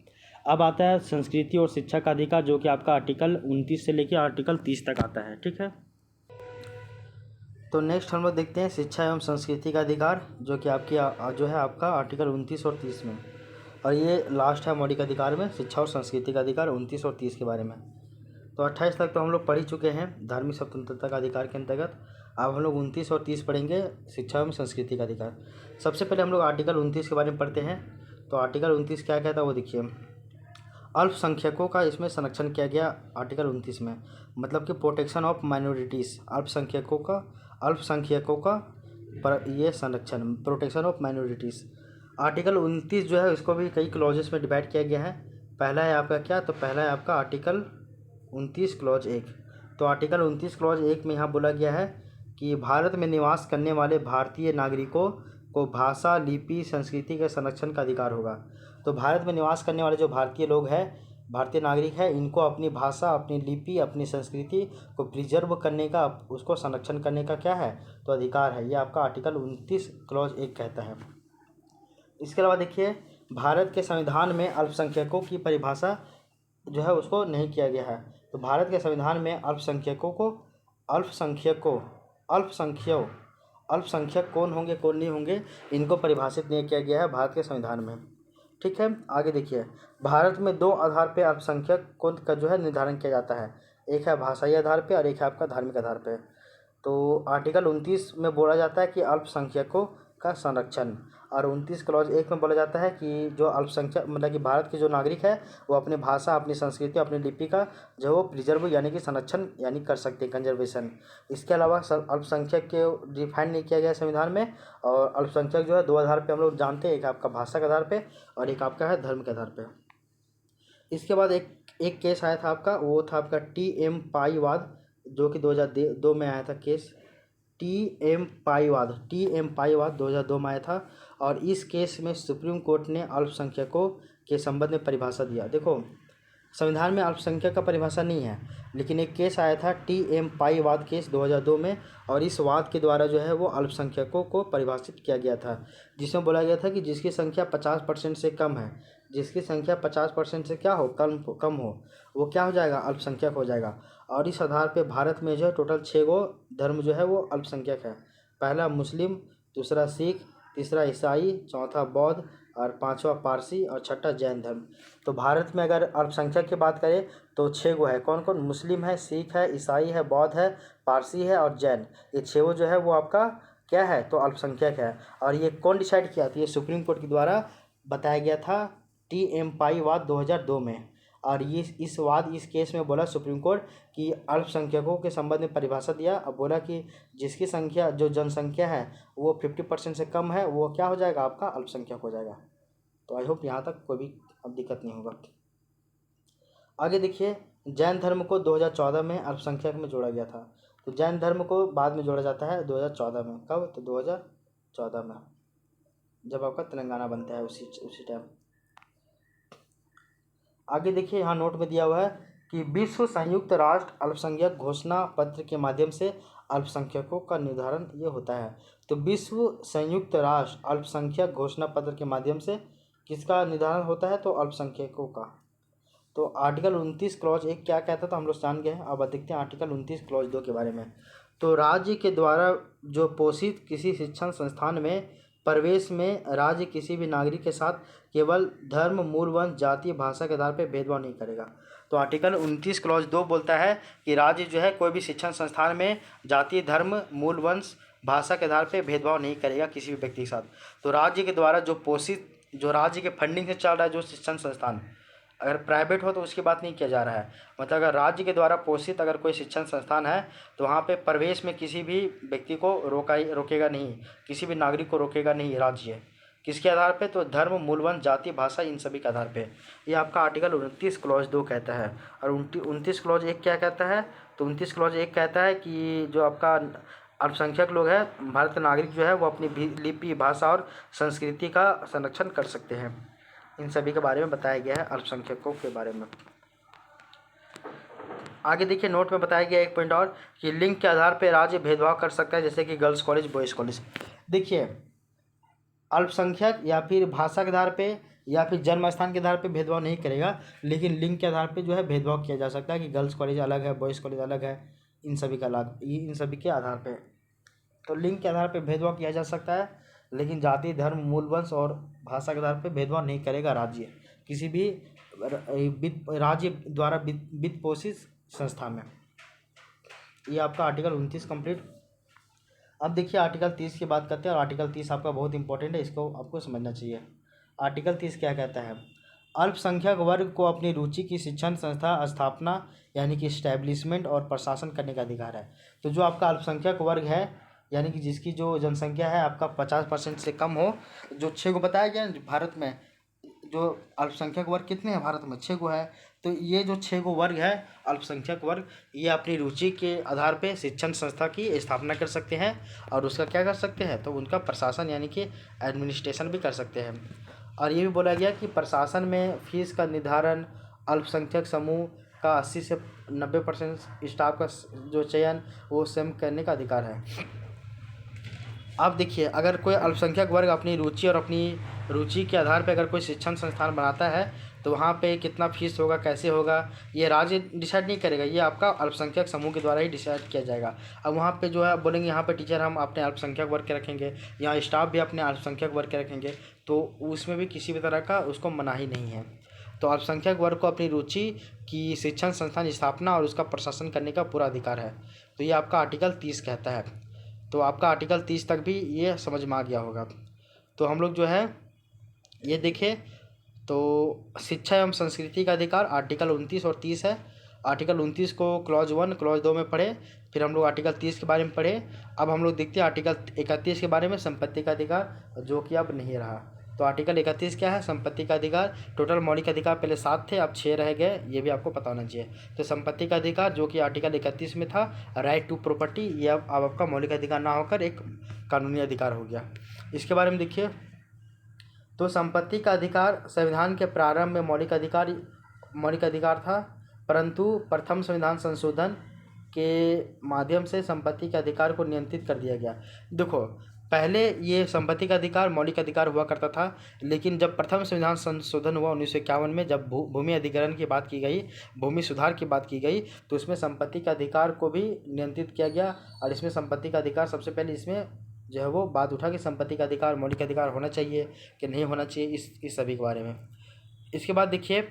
अब आता है संस्कृति और शिक्षा का अधिकार, जो कि आपका आर्टिकल 29 से लेकर आर्टिकल 30 तक आता है। ठीक है। तो नेक्स्ट हम लोग देखते हैं शिक्षा एवं संस्कृति का अधिकार, जो कि आपकी जो है आपका आर्टिकल 29 और 30 में। और ये लास्ट है मौलिक अधिकार में शिक्षा और संस्कृति का अधिकार 29 और 30 के बारे में। तो 28 तक तो हम लोग पढ़ ही चुके हैं धार्मिक स्वतंत्रता का अधिकार के अंतर्गत। अब हम लोग 29 और 30 पढ़ेंगे शिक्षा एवं संस्कृति का अधिकार। सबसे पहले हम लोग आर्टिकल 29 के बारे में पढ़ते हैं। तो आर्टिकल 29 क्या कहता है वो देखिए, अल्पसंख्यकों का इसमें संरक्षण किया गया आर्टिकल 29 में, मतलब कि प्रोटेक्शन ऑफ माइनॉरिटीज़, अल्पसंख्यकों का पर ये संरक्षण, प्रोटेक्शन ऑफ माइनॉरिटीज़। आर्टिकल 29 जो है इसको भी कई क्लॉजेस में डिवाइड किया गया है। पहला है आपका क्या, तो पहला है आपका आर्टिकल 29 क्लॉज 1। तो आर्टिकल 29 क्लॉज 1 में यहाँ बोला गया है कि भारत में निवास करने वाले भारतीय नागरिकों को भाषा, लिपि, संस्कृति के संरक्षण का अधिकार होगा। तो भारत में निवास करने वाले जो भारतीय लोग हैं, भारतीय नागरिक हैं, इनको अपनी भाषा, अपनी लिपि, अपनी संस्कृति को प्रिजर्व करने का, उसको संरक्षण करने का क्या है, तो अधिकार है। ये आपका आर्टिकल 29 क्लॉज 1 कहता है। इसके अलावा देखिए, भारत के संविधान में अल्पसंख्यकों की परिभाषा जो है उसको नहीं किया गया है। तो भारत के संविधान में अल्पसंख्यक कौन होंगे कौन नहीं होंगे, इनको परिभाषित नहीं किया गया है भारत के संविधान में। ठीक है, आगे देखिए, भारत में 2 आधार पे अल्पसंख्यक कौन का जो है निर्धारण किया जाता है। एक है भाषाई आधार पे और एक है आपका धार्मिक आधार पे। तो आर्टिकल 29 में बोला जाता है कि अल्पसंख्यकों का संरक्षण, और 29 क्लॉज 1 में बोला जाता है कि जो अल्पसंख्यक मतलब कि भारत के जो नागरिक है वो अपने भाषा, अपनी संस्कृति, अपनी लिपि का जो वो प्रिजर्व यानी कि संरक्षण यानी कर सकते हैं, कंजर्वेशन। इसके अलावा अल्पसंख्यक के डिफाइन नहीं किया गया संविधान में। और अल्पसंख्यक जो है 2 आधार पर हम लोग जानते हैं, एक आपका भाषा के आधार पर और एक आपका है धर्म के आधार पर। इसके बाद एक केस आया था आपका, वो था आपका TM पाईवाद, जो कि 2002 में आया था केस। TM पाईवाद 2002 में आया था। और इस केस में सुप्रीम कोर्ट ने अल्पसंख्यकों के संबंध में परिभाषा दिया। देखो, संविधान में अल्पसंख्यक का परिभाषा नहीं है, लेकिन एक केस आया था TM पाईवाद केस 2002 में, और इस वाद के द्वारा जो है वो अल्पसंख्यकों को परिभाषित किया गया था, जिसमें बोला गया था कि जिसकी संख्या 50% से कम है, जिसकी संख्या 50% से क्या हो, कम हो, वो क्या हो जाएगा, अल्पसंख्यक हो जाएगा। और इस आधार पे भारत में जो है टोटल 6 गो धर्म जो है वो अल्पसंख्यक है। पहला मुस्लिम, दूसरा सिख, तीसरा ईसाई, चौथा बौद्ध और पांचवा पारसी और छठा जैन धर्म। तो भारत में अगर अल्पसंख्यक की बात करें तो 6 गो है। कौन कौन, मुस्लिम है, सिख है, ईसाई है, बौद्ध है, पारसी है और जैन। ये 6 गो जो है वो आपका क्या है, तो अल्पसंख्यक है। और ये कौन डिसाइड किया था, ये सुप्रीम कोर्ट के द्वारा बताया गया था TM पाईवाद 2002 में। और ये इस केस में बोला सुप्रीम कोर्ट कि अल्पसंख्यकों के संबंध में परिभाषा दिया। अब बोला कि जिसकी संख्या, जो जनसंख्या है वो 50% से कम है, वो क्या हो जाएगा, आपका अल्पसंख्यक हो जाएगा। तो आई होप यहाँ तक कोई भी अब दिक्कत नहीं होगा। आगे देखिए, जैन धर्म को 2014 में अल्पसंख्यक में जोड़ा गया था। तो जैन धर्म को बाद में जोड़ा जाता है 2014 में। कब, तो 2014 में, जब आपका तेलंगाना बनता है उसी टाइम। आगे देखिए, यहाँ नोट में दिया हुआ है कि विश्व संयुक्त राष्ट्र अल्पसंख्यक घोषणा पत्र के माध्यम से अल्पसंख्यकों का निर्धारण ये होता है। तो विश्व संयुक्त राष्ट्र अल्पसंख्यक घोषणा पत्र के माध्यम से किसका निर्धारण होता है, तो अल्पसंख्यकों का। तो आर्टिकल 29 क्लॉज 1 क्या कहता था हम लोग जान गए हैं। अब देखते हैं आर्टिकल 29 क्लॉज 2 के बारे में। तो राज्य के द्वारा जो पोषित किसी शिक्षण संस्थान में प्रवेश में राज्य किसी भी नागरिक के साथ केवल धर्म, मूल, वंश, जाति, भाषा के आधार पर भेदभाव नहीं करेगा। तो आर्टिकल 29 क्लॉज 2 बोलता है कि राज्य जो है कोई भी शिक्षण संस्थान में जाति, धर्म, मूल, वंश, भाषा के आधार पर भेदभाव नहीं करेगा किसी भी व्यक्ति के साथ। तो राज्य के द्वारा जो पोषित, जो राज्य के फंडिंग से चल रहा है जो शिक्षण संस्थान, अगर प्राइवेट हो तो उसकी बात नहीं किया जा रहा है, मतलब अगर राज्य के द्वारा पोषित अगर कोई शिक्षण संस्थान है तो वहाँ पे प्रवेश में किसी भी व्यक्ति को रोकेगा नहीं, किसी भी नागरिक को रोकेगा नहीं राज्य। किसके आधार पे, तो धर्म, मूलवंश, जाति, भाषा, इन सभी के आधार पे। ये आपका आर्टिकल 29 क्लॉज 2 कहता है। और 29 क्लॉज 1 क्या कहता है, तो 29 क्लॉज 1 कहता है कि जो आपका अल्पसंख्यक लोग हैं, भारत के नागरिक जो है वो अपनी लिपि, भाषा और संस्कृति का संरक्षण कर सकते हैं। इन सभी के बारे में बताया गया है अल्पसंख्यकों के बारे में। आगे देखिए, नोट में बताया गया एक पॉइंट और कि लिंग के आधार पर राज्य भेदभाव कर सकता है, जैसे कि गर्ल्स कॉलेज, बॉयज़ कॉलेज। देखिए, अल्पसंख्यक या फिर भाषा के आधार पे या फिर जन्म स्थान के आधार पे भेदभाव नहीं करेगा, लेकिन लिंग के आधार पे जो है भेदभाव किया जा सकता है कि गर्ल्स कॉलेज अलग है, बॉयज़ कॉलेज अलग है, इन सभी के आधार पे। तो लिंग के आधार पे भेदभाव किया जा सकता है, लेकिन जाति, धर्म, मूल, वंश और भाषा के आधार पर भेदभाव नहीं करेगा राज्य किसी भी राज्य द्वारा वित्त पोषित संस्था में। ये आपका आर्टिकल 29 कंप्लीट। अब देखिए आर्टिकल 30 की बात करते हैं, और आर्टिकल 30 आपका बहुत इंपॉर्टेंट है, इसको आपको समझना चाहिए। आर्टिकल 30 क्या कहता है? अल्पसंख्यक वर्ग को अपनी रुचि की शिक्षण संस्था स्थापना यानी कि इस्टेब्लिशमेंट और प्रशासन करने का अधिकार है। तो जो आपका अल्पसंख्यक वर्ग है यानी कि जिसकी जो जनसंख्या है आपका 50% से कम हो, जो 6 को बताया गया भारत में, जो अल्पसंख्यक वर्ग कितने हैं भारत में? 6 को है। तो ये जो 6 को वर्ग है अल्पसंख्यक वर्ग, ये अपनी रुचि के आधार पे शिक्षण संस्था की स्थापना कर सकते हैं और उसका क्या कर सकते हैं? तो उनका प्रशासन यानी कि एडमिनिस्ट्रेशन भी कर सकते हैं। और ये भी बोला गया कि प्रशासन में फीस का निर्धारण, अल्पसंख्यक समूह का 80 से 90% स्टाफ का जो चयन वो स्वयं करने का अधिकार है। अब देखिए अगर कोई अल्पसंख्यक वर्ग अपनी रुचि और अपनी रुचि के आधार पर अगर कोई शिक्षण संस्थान बनाता है तो वहाँ पे कितना फीस होगा, कैसे होगा, ये राज्य डिसाइड नहीं करेगा, ये आपका अल्पसंख्यक समूह के द्वारा ही डिसाइड किया जाएगा। अब वहाँ पे जो है बोलेंगे यहाँ पे टीचर हम अपने अल्पसंख्यक वर्ग के रखेंगे, यहाँ स्टाफ भी अपने अल्पसंख्यक वर्ग के रखेंगे, तो उसमें भी किसी भी तरह का उसको मनाही नहीं है। तो अल्पसंख्यक वर्ग को अपनी रुचि की शिक्षण संस्थान स्थापना और उसका प्रशासन करने का पूरा अधिकार है। तो ये आपका आर्टिकल 30 कहता है। तो आपका आर्टिकल 30 तक भी ये समझ में आ गया होगा। तो हम लोग जो है ये देखें तो शिक्षा एवं संस्कृति का अधिकार आर्टिकल 29 और 30 है। आर्टिकल 29 को क्लॉज 1 क्लॉज 2 में पढ़े, फिर हम लोग आर्टिकल 30 के बारे में पढ़े। अब हम लोग देखते हैं आर्टिकल 31 के बारे में, संपत्ति का अधिकार, जो कि अब नहीं रहा। तो आर्टिकल 31 क्या है? संपत्ति का अधिकार। टोटल मौलिक अधिकार पहले 7 थे, अब 6 रह गए, ये भी आपको पता होना चाहिए। तो संपत्ति का अधिकार जो कि आर्टिकल 31 में था, राइट टू प्रॉपर्टी, ये अब आपका मौलिक अधिकार ना होकर एक कानूनी अधिकार हो गया। इसके बारे में देखिए तो संपत्ति का अधिकार संविधान के प्रारंभ में मौलिक अधिकार था, परंतु प्रथम संविधान संशोधन के माध्यम से संपत्ति के अधिकार को नियंत्रित कर दिया गया। देखो पहले ये संपत्ति का अधिकार मौलिक अधिकार हुआ करता था, लेकिन जब प्रथम संविधान संशोधन हुआ 1951 में, जब भूमि अधिग्रहण की बात की गई, भूमि सुधार की बात की गई, तो इसमें संपत्ति का अधिकार को भी नियंत्रित किया गया। और इसमें संपत्ति का अधिकार सबसे पहले इसमें जो है वो बात उठा कि संपत्ति का अधिकार मौलिक अधिकार होना चाहिए कि नहीं होना चाहिए, इस सभी के बारे में। इसके बाद देखिए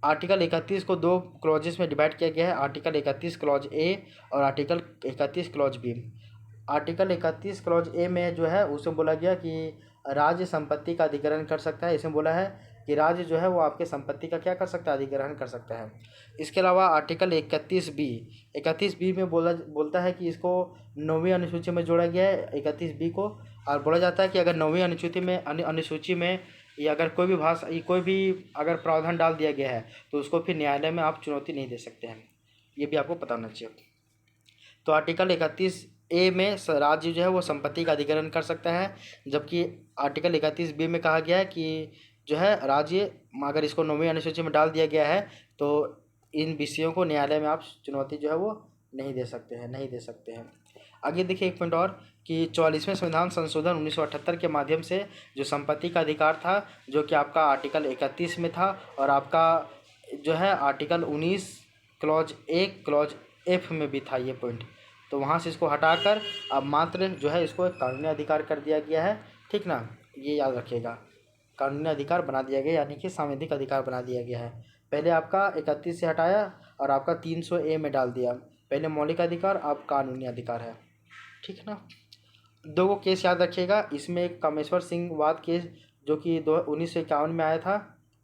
आर्टिकल 31 को 2 क्लॉजेस में डिवाइड किया गया है, आर्टिकल 31 क्लॉज ए और article 31 clause B. Article 31 clause A में जो है उसमें बोला गया कि राज्य संपत्ति का अधिग्रहण कर सकता है। इसमें बोला है कि राज्य जो है वो आपके संपत्ति का क्या कर सकता है? अधिग्रहण कर सकता है। इसके अलावा आर्टिकल 31 बी में बोलता है कि इसको 9वीं अनुसूची में जोड़ा गया है 31 बी को, और बोला जाता है कि अगर 9वीं अनुसूची में या अगर कोई भी अगर प्रावधान डाल दिया गया है तो उसको फिर न्यायालय में आप चुनौती नहीं दे सकते हैं, ये भी आपको पता होना चाहिए। तो आर्टिकल 31 ए में राज्य जो है वो संपत्ति का अधिग्रहण कर सकता है, जबकि आर्टिकल 31 बी में कहा गया है कि जो है राज्य अगर इसको 9वीं अनुसूची में डाल दिया गया है तो इन विषयों को न्यायालय में आप चुनौती जो है वो नहीं दे सकते हैं। आगे देखिए एक पॉइंट और कि 44वें संविधान संशोधन 1978 के माध्यम से जो संपत्ति का अधिकार था, जो कि आपका आर्टिकल 31 में था, और आपका जो है article 19 clause A clause F में भी था ये पॉइंट, तो वहाँ से इसको हटाकर अब मात्र जो है इसको एक कानूनी अधिकार कर दिया गया है। ठीक ना, ये याद रखिएगा, कानूनी अधिकार बना दिया गया यानी कि संवैधानिक अधिकार बना दिया गया है। पहले आपका 31 से हटाया और आपका 300 ए में डाल दिया, पहले मौलिक अधिकार अब कानूनी अधिकार है। ठीक ना, 2 केस याद रखिएगा। इसमें एक कामेश्वर सिंह वाद केस जो कि 1951 में आया था,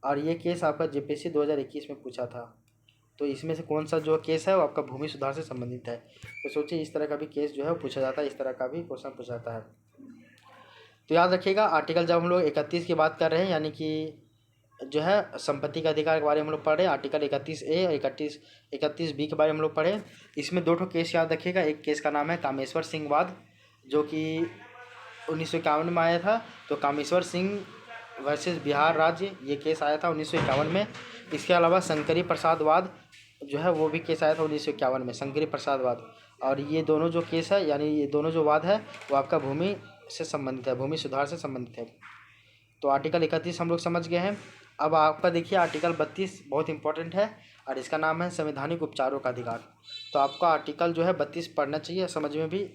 और ये केस आपका जेपीएससी 2021 में पूछा था। तो इसमें से कौन सा जो केस है वो आपका भूमि सुधार से संबंधित है। तो सोचिए इस तरह का भी केस जो है पूछा जाता है, इस तरह का भी क्वेश्चन पूछा जाता है। तो याद रखिएगा आर्टिकल जब हम लोग 31 की बात कर रहे हैं यानी कि जो है संपत्ति का अधिकार के बारे में हम लोग पढ़े, आर्टिकल 31 ए और 31 बी के बारे में हम लोग पढ़े। इसमें 2 केस याद रखिएगा। एक केस का नाम है कामेश्वर सिंह वाद जो कि 1951 में आया था, तो कामेश्वर सिंह वर्सेस बिहार राज्य ये केस आया था 1951 में। इसके अलावा शंकरी प्रसाद वाद जो है वो भी केस आया था 1951 में, शंकरी प्रसाद वाद। और ये दोनों जो केस है यानी ये दोनों जो वाद है वो आपका भूमि से संबंधित है, भूमि सुधार से संबंधित है। तो आर्टिकल 31 हम लोग समझ गए हैं। अब आपका देखिए आर्टिकल 32 बहुत इंपॉर्टेंट है और इसका नाम है संवैधानिक उपचारों का अधिकार। तो आपका आर्टिकल जो है 32 पढ़ना चाहिए, समझ में भी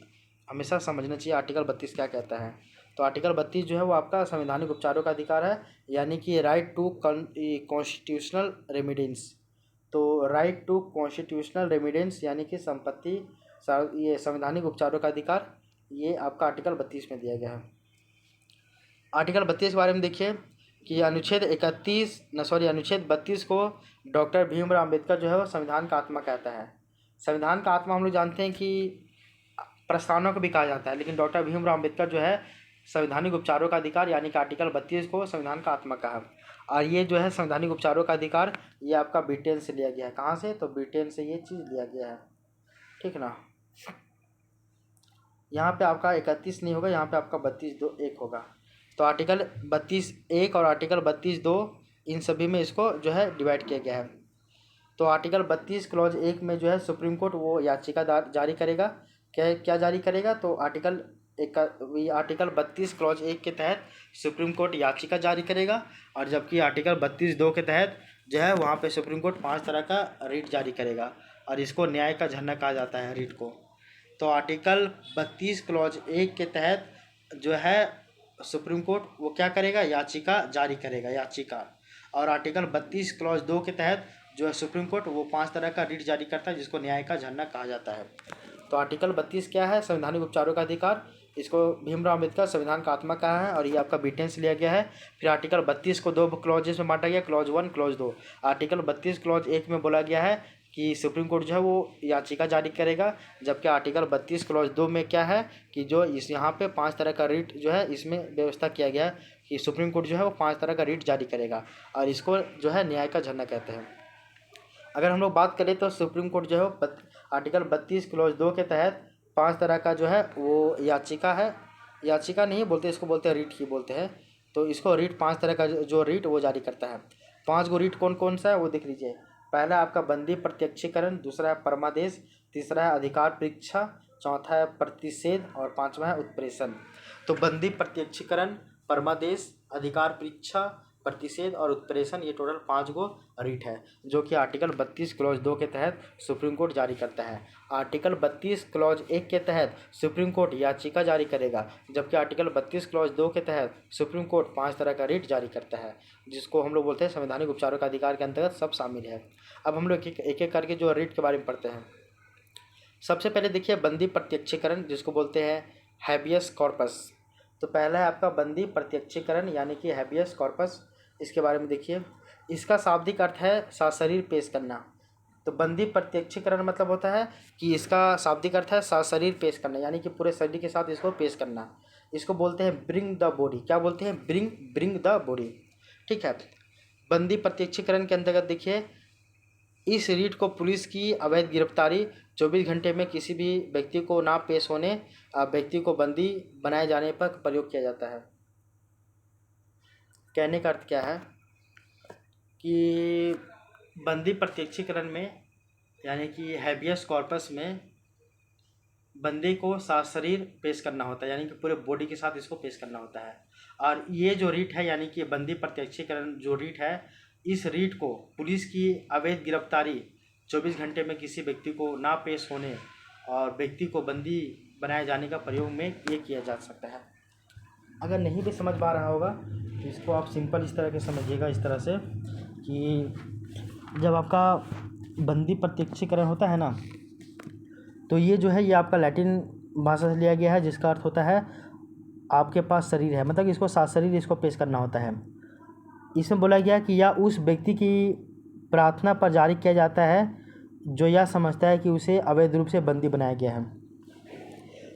हमेशा समझना चाहिए आर्टिकल 32 क्या कहता है। तो आर्टिकल 32 जो है वो आपका संवैधानिक उपचारों का अधिकार है, यानी कि राइट टू कॉन्स्टिट्यूशनल रेमिडेंस। तो राइट टू कॉन्स्टिट्यूशनल रेमिडेंस यानी कि ये संवैधानिक उपचारों का अधिकार, ये आपका आर्टिकल 32 में दिया गया है। आर्टिकल 32 के बारे में देखिए कि अनुच्छेद 32 को डॉक्टर भीमराव अम्बेडकर जो है वो संविधान का आत्मा कहता है। संविधान का आत्मा हम लोग जानते हैं कि प्रस्तावना को भी कहा जाता है, लेकिन डॉक्टर भीमराव अम्बेडकर जो है संवैधानिक उपचारों का अधिकार यानी कि आर्टिकल 32 को संविधान का आत्मा कहा। और ये जो है संवैधानिक उपचारों का अधिकार, ये आपका ब्रिटेन से लिया गया है। कहाँ से? तो ब्रिटेन से ये चीज़ लिया गया है, ठीक ना। यहाँ पे आपका 31 नहीं होगा, यहाँ पे आपका 32(2)(1) होगा। तो आर्टिकल 32(1) और आर्टिकल 32(2) इन सभी में इसको जो है डिवाइड किया गया है। तो आर्टिकल 32 क्लॉज 1 में जो है सुप्रीम कोर्ट वो याचिका जारी करेगा। क्या जारी करेगा? तो आर्टिकल 32 क्लॉज 1 के तहत सुप्रीम कोर्ट याचिका जारी करेगा, और जबकि आर्टिकल 32(2) के तहत जो है वहाँ पे सुप्रीम कोर्ट 5 तरह का रिट जारी करेगा, और इसको न्याय का झरना कहा जाता है रिट को। तो आर्टिकल 32 क्लॉज 1 के तहत जो है सुप्रीम कोर्ट वो क्या करेगा? याचिका जारी करेगा, याचिका। और आर्टिकल 32 क्लॉज 2 के तहत जो है सुप्रीम कोर्ट वो 5 तरह का रिट जारी करता है, जिसको न्याय का झरना कहा जाता है। तो आर्टिकल 32 क्या है? संवैधानिक उपचारों का अधिकार। इसको भीमराव अम्बेडकर संविधान का आत्मा कहा है, और ये आपका ब्रिटेन से लिया गया है। फिर आर्टिकल 32 को 2 क्लॉजेस में बांटा गया, क्लॉज 1 क्लॉज 2। आर्टिकल 32 क्लॉज 1 में बोला गया है कि सुप्रीम कोर्ट जो है वो याचिका जारी करेगा, जबकि आर्टिकल 32 क्लॉज 2 में क्या है कि जो इस यहाँ पे 5 तरह का रिट जो है इसमें व्यवस्था किया गया है कि सुप्रीम कोर्ट जो है वो 5 तरह का रिट जारी करेगा, और इसको जो है न्याय का झरना कहते हैं। अगर हम लोग बात करें तो सुप्रीम कोर्ट जो है आर्टिकल 32 क्लॉज 2 के तहत 5 तरह का जो है वो याचिका है, याचिका नहीं बोलते, इसको बोलते हैं रिट ही बोलते हैं। तो इसको रिट 5 तरह का जो रिट वो जारी करता है। 5 गो रिट कौन कौन सा है वो देख लीजिए। पहला है आपका बंदी प्रत्यक्षीकरण, दूसरा है परमादेश, तीसरा है अधिकार परीक्षा, चौथा है प्रतिषेध, और 5वां है उत्प्रेषण। तो बंदी प्रत्यक्षीकरण, परमादेश, अधिकार परीक्षा, प्रतिषेध और उत्प्रेषण, ये टोटल 5 गो रिट है, जो कि आर्टिकल 32 क्लॉज 2 के तहत सुप्रीम कोर्ट जारी करता है। आर्टिकल 32 क्लॉज 1 के तहत सुप्रीम कोर्ट याचिका जारी करेगा, जबकि आर्टिकल 32 क्लॉज 2 के तहत सुप्रीम कोर्ट 5 तरह का रिट जारी करता है, जिसको हम लोग बोलते हैं संवैधानिक उपचारों का अधिकार के अंतर्गत सब शामिल है। अब हम लोग एक एक करके जो रिट के बारे में पढ़ते हैं। सबसे पहले देखिए बंदी प्रत्यक्षीकरण, जिसको बोलते हैं हैबियस कॉर्पस। तो पहला है आपका बंदी प्रत्यक्षीकरण यानी कि हैबियस कॉर्पस। इसके बारे में देखिए, इसका शाब्दिक अर्थ है सशरीर पेश करना। तो बंदी प्रत्यक्षीकरण मतलब होता है कि इसका शाब्दिक अर्थ है सशरीर पेश करना, यानी कि पूरे शरीर के साथ इसको पेश करना। इसको बोलते हैं ब्रिंग द बॉडी। क्या बोलते हैं? ब्रिंग द बॉडी, ठीक है। बंदी प्रत्यक्षीकरण के अंतर्गत देखिए, इस रीट को पुलिस की अवैध गिरफ्तारी 24 घंटे में किसी भी व्यक्ति को ना पेश होने व्यक्ति को बंदी बनाए जाने पर प्रयोग किया जाता है। कहने का अर्थ क्या है कि बंदी प्रत्यक्षीकरण में यानी कि हैबियस कॉर्पस में बंदी को सशरीर पेश करना होता है, यानी कि पूरे बॉडी के साथ इसको पेश करना होता है। और ये जो रीट है यानी कि बंदी प्रत्यक्षीकरण जो रीट है, इस रीट को पुलिस की अवैध गिरफ्तारी 24 घंटे में किसी व्यक्ति को ना पेश होने और व्यक्ति को बंदी बनाए जाने का प्रयोग में ये किया जा सकता है। अगर नहीं भी समझ पा रहा होगा तो इसको आप सिंपल इस तरह के समझिएगा, इस तरह से कि जब आपका बंदी प्रत्यक्षीकरण होता है ना, तो ये जो है ये आपका लैटिन भाषा से लिया गया है, जिसका अर्थ होता है आपके पास शरीर है, मतलब इसको सशरीर इसको पेश करना होता है। इसमें बोला गया कि या उस व्यक्ति की प्रार्थना पर जारी किया जाता है जो यह समझता है कि उसे अवैध रूप से बंदी बनाया गया है।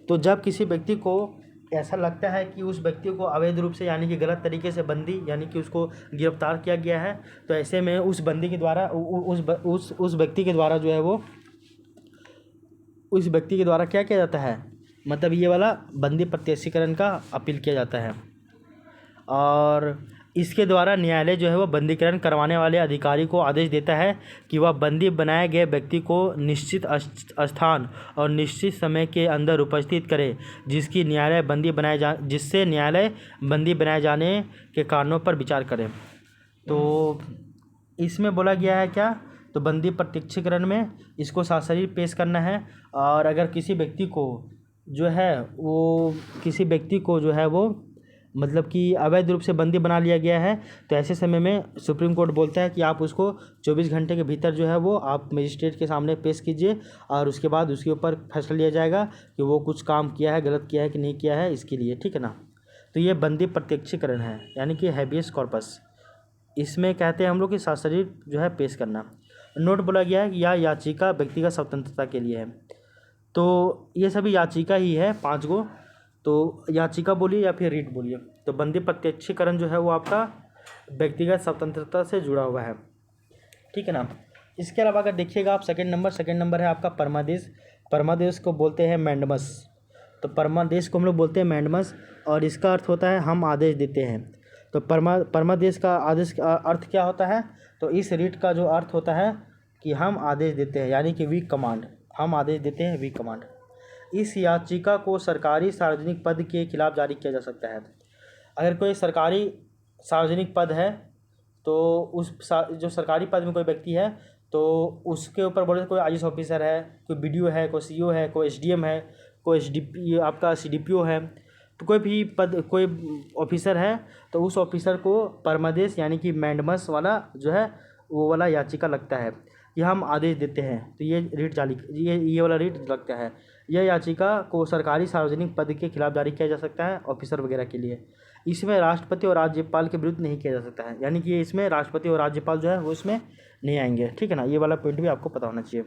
तो जब किसी व्यक्ति को ऐसा लगता है कि उस व्यक्ति को अवैध रूप से यानी कि गलत तरीके से बंदी यानी कि उसको गिरफ्तार किया गया है, तो ऐसे में उस बंदी के द्वारा उस व्यक्ति के द्वारा जो है वो उस व्यक्ति के द्वारा क्या किया जाता है, मतलब ये वाला बंदी प्रत्यक्षीकरण का अपील किया जाता है। और इसके द्वारा न्यायालय जो है वो बंदीकरण करवाने वाले अधिकारी को आदेश देता है कि वह बंदी बनाए गए व्यक्ति को निश्चित स्थान और निश्चित समय के अंदर उपस्थित करे, जिससे न्यायालय बंदी बनाए जाने के कारणों पर विचार करे। तो इसमें बोला गया है क्या, तो बंदी प्रत्यक्षीकरण में इसको सशरीर पेश करना है, और अगर किसी व्यक्ति को जो है वो किसी व्यक्ति को जो है वो मतलब कि अवैध रूप से बंदी बना लिया गया है, तो ऐसे समय में सुप्रीम कोर्ट बोलता है कि आप उसको 24 घंटे के भीतर जो है वो आप मजिस्ट्रेट के सामने पेश कीजिए और उसके बाद उसके ऊपर फैसला लिया जाएगा कि वो कुछ काम किया है, गलत किया है कि नहीं किया है, इसके लिए, ठीक है ना। तो ये बंदी प्रत्यक्षीकरण है, यानी कि हैबियस कॉर्पस। इसमें कहते हैं हम लोग कि सशरीर जो है पेश करना। नोट बोला गया है कि यह याचिका व्यक्तिगत स्वतंत्रता के लिए है। तो ये सभी याचिका ही है 5 गो। तो याचिका बोलिए या फिर रीट बोलिए। तो बंदी प्रत्यक्षीकरण जो है वो आपका व्यक्तिगत स्वतंत्रता से जुड़ा हुआ है, ठीक है ना। इसके अलावा अगर देखिएगा आप सेकंड नंबर है आपका परमादेश। परमादेश को बोलते हैं मैंडमस। तो परमादेश को हम लोग बोलते हैं मैंडमस और इसका अर्थ होता है हम आदेश देते हैं। तो परमादेश का आदेश का अर्थ क्या होता है? तो इस रीट का जो अर्थ होता है कि हम आदेश देते हैं, यानी कि वी कमांड, हम आदेश देते हैं, वी कमांड। इस याचिका को सरकारी सार्वजनिक पद के खिलाफ जारी किया जा सकता है। अगर कोई सरकारी सार्वजनिक पद है तो जो सरकारी पद में कोई व्यक्ति है तो उसके ऊपर बोले कोई IAS ऑफिसर है, कोई BDO है, कोई CO है, कोई SDM है, कोई SDP आपका CDPO है, तो कोई भी पद कोई ऑफिसर है तो उस ऑफिसर को परमादेश यानी कि मैंडमस वाला जो है वो वाला याचिका लगता है कि हम आदेश देते हैं। तो ये रीट जारी ये वाला रीट लगता है। यह याचिका को सरकारी सार्वजनिक पद के खिलाफ जारी किया जा सकता है ऑफिसर वगैरह के लिए। इसमें राष्ट्रपति और राज्यपाल के विरुद्ध नहीं किया जा सकता है, यानी कि ये इसमें राष्ट्रपति और राज्यपाल जो है वो इसमें नहीं आएंगे, ठीक है ना। ये वाला पॉइंट भी आपको पता होना चाहिए।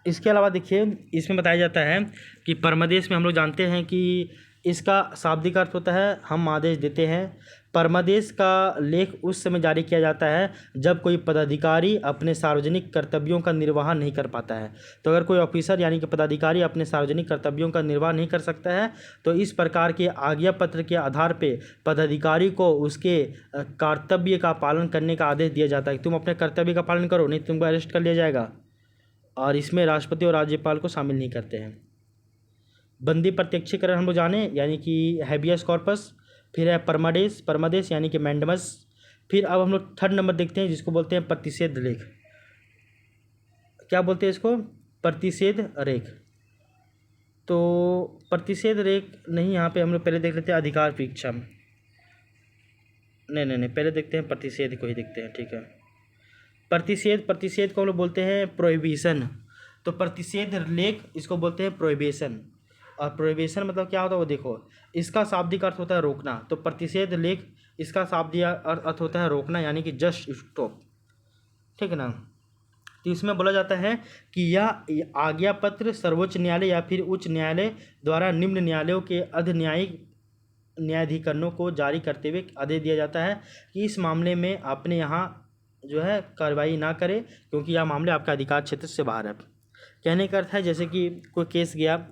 इसके अलावा देखिए इसमें बताया जाता है कि परमादेश में हम लोग जानते हैं कि इसका शाब्दिक अर्थ होता है हम आदेश देते हैं। परमादेश का लेख उस समय जारी किया जाता है जब कोई पदाधिकारी अपने सार्वजनिक कर्तव्यों का निर्वाह नहीं कर पाता है। तो अगर कोई ऑफिसर यानी कि पदाधिकारी अपने सार्वजनिक कर्तव्यों का निर्वाह नहीं कर सकता है तो इस प्रकार के आज्ञा पत्र के आधार पर पदाधिकारी को उसके कर्तव्य का पालन करने का आदेश दिया जाता है कि तुम अपने कर्तव्य का पालन करो, नहीं तुमको अरेस्ट कर लिया जाएगा। और इसमें राष्ट्रपति और राज्यपाल को शामिल नहीं करते हैं। बंदी प्रत्यक्षीकरण हम लोग जाने यानी कि हैबियस कॉर्पस, फिर है परमादेश यानी कि मैंडमस। फिर अब हम लोग थर्ड नंबर देखते हैं जिसको बोलते हैं प्रतिषेध लेख। क्या बोलते हैं इसको? प्रतिषेध रेख। तो प्रतिषेध रेख नहीं, यहाँ पे हम लोग पहले देख लेते हैं अधिकार परीक्षा। नहीं पहले देखते हैं प्रतिषेध को ही देखते हैं, ठीक है। प्रतिषेध को हम लोग बोलते हैं प्रोहिबिशन। तो प्रतिषेध लेख इसको बोलते हैं प्रोहिबिशन। और प्रोहिबिशन मतलब क्या होता है वो देखो, इसका शाब्दिक अर्थ होता है रोकना। तो प्रतिषेध लेख इसका शाब्दिक अर्थ होता है रोकना, यानी कि जस्ट स्टॉप, ठीक है ना। तो इसमें बोला जाता है कि यह आज्ञा पत्र सर्वोच्च न्यायालय या फिर उच्च न्यायालय द्वारा निम्न न्यायालयों के अधिन्यायिक न्यायाधिकरणों को जारी करते हुए आदेश दिया जाता है कि इस मामले में अपने यहाँ जो है कार्रवाई ना करे क्योंकि यह मामले आपका अधिकार क्षेत्र से बाहर है। कहने का अर्थ है जैसे कि कोई केस गया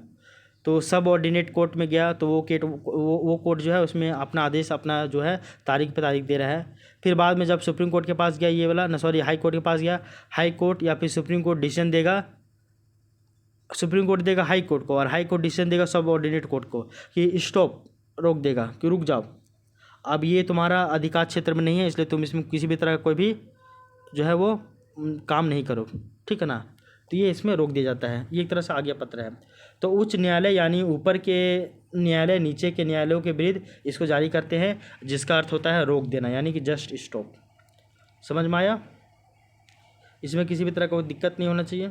तो सब ऑर्डिनेट कोर्ट में गया तो वो कोर्ट जो है उसमें अपना आदेश अपना जो है तारीख पे तारीख दे रहा है। फिर बाद में जब सुप्रीम कोर्ट के पास गया ये वाला हाई कोर्ट के पास गया, हाई कोर्ट या फिर सुप्रीम कोर्ट डिसीजन देगा, सुप्रीम कोर्ट देगा हाई कोर्ट को और हाई कोर्ट डिसीजन देगा सब ऑर्डिनेट कोर्ट को कि स्टॉप, रोक देगा कि रुक जाओ, अब ये तुम्हारा अधिकार क्षेत्र में नहीं है इसलिए तुम इसमें किसी भी तरह का कोई भी जो है वो काम नहीं करो, ठीक है ना। तो ये इसमें रोक दिया जाता है। ये एक तरह से आज्ञा पत्र है। तो उच्च न्यायालय यानी ऊपर के न्यायालय नीचे के न्यायालयों के विरुद्ध इसको जारी करते हैं जिसका अर्थ होता है रोक देना, यानी कि जस्ट स्टॉप। समझ में आया? इसमें किसी भी तरह का कोई दिक्कत नहीं होना चाहिए,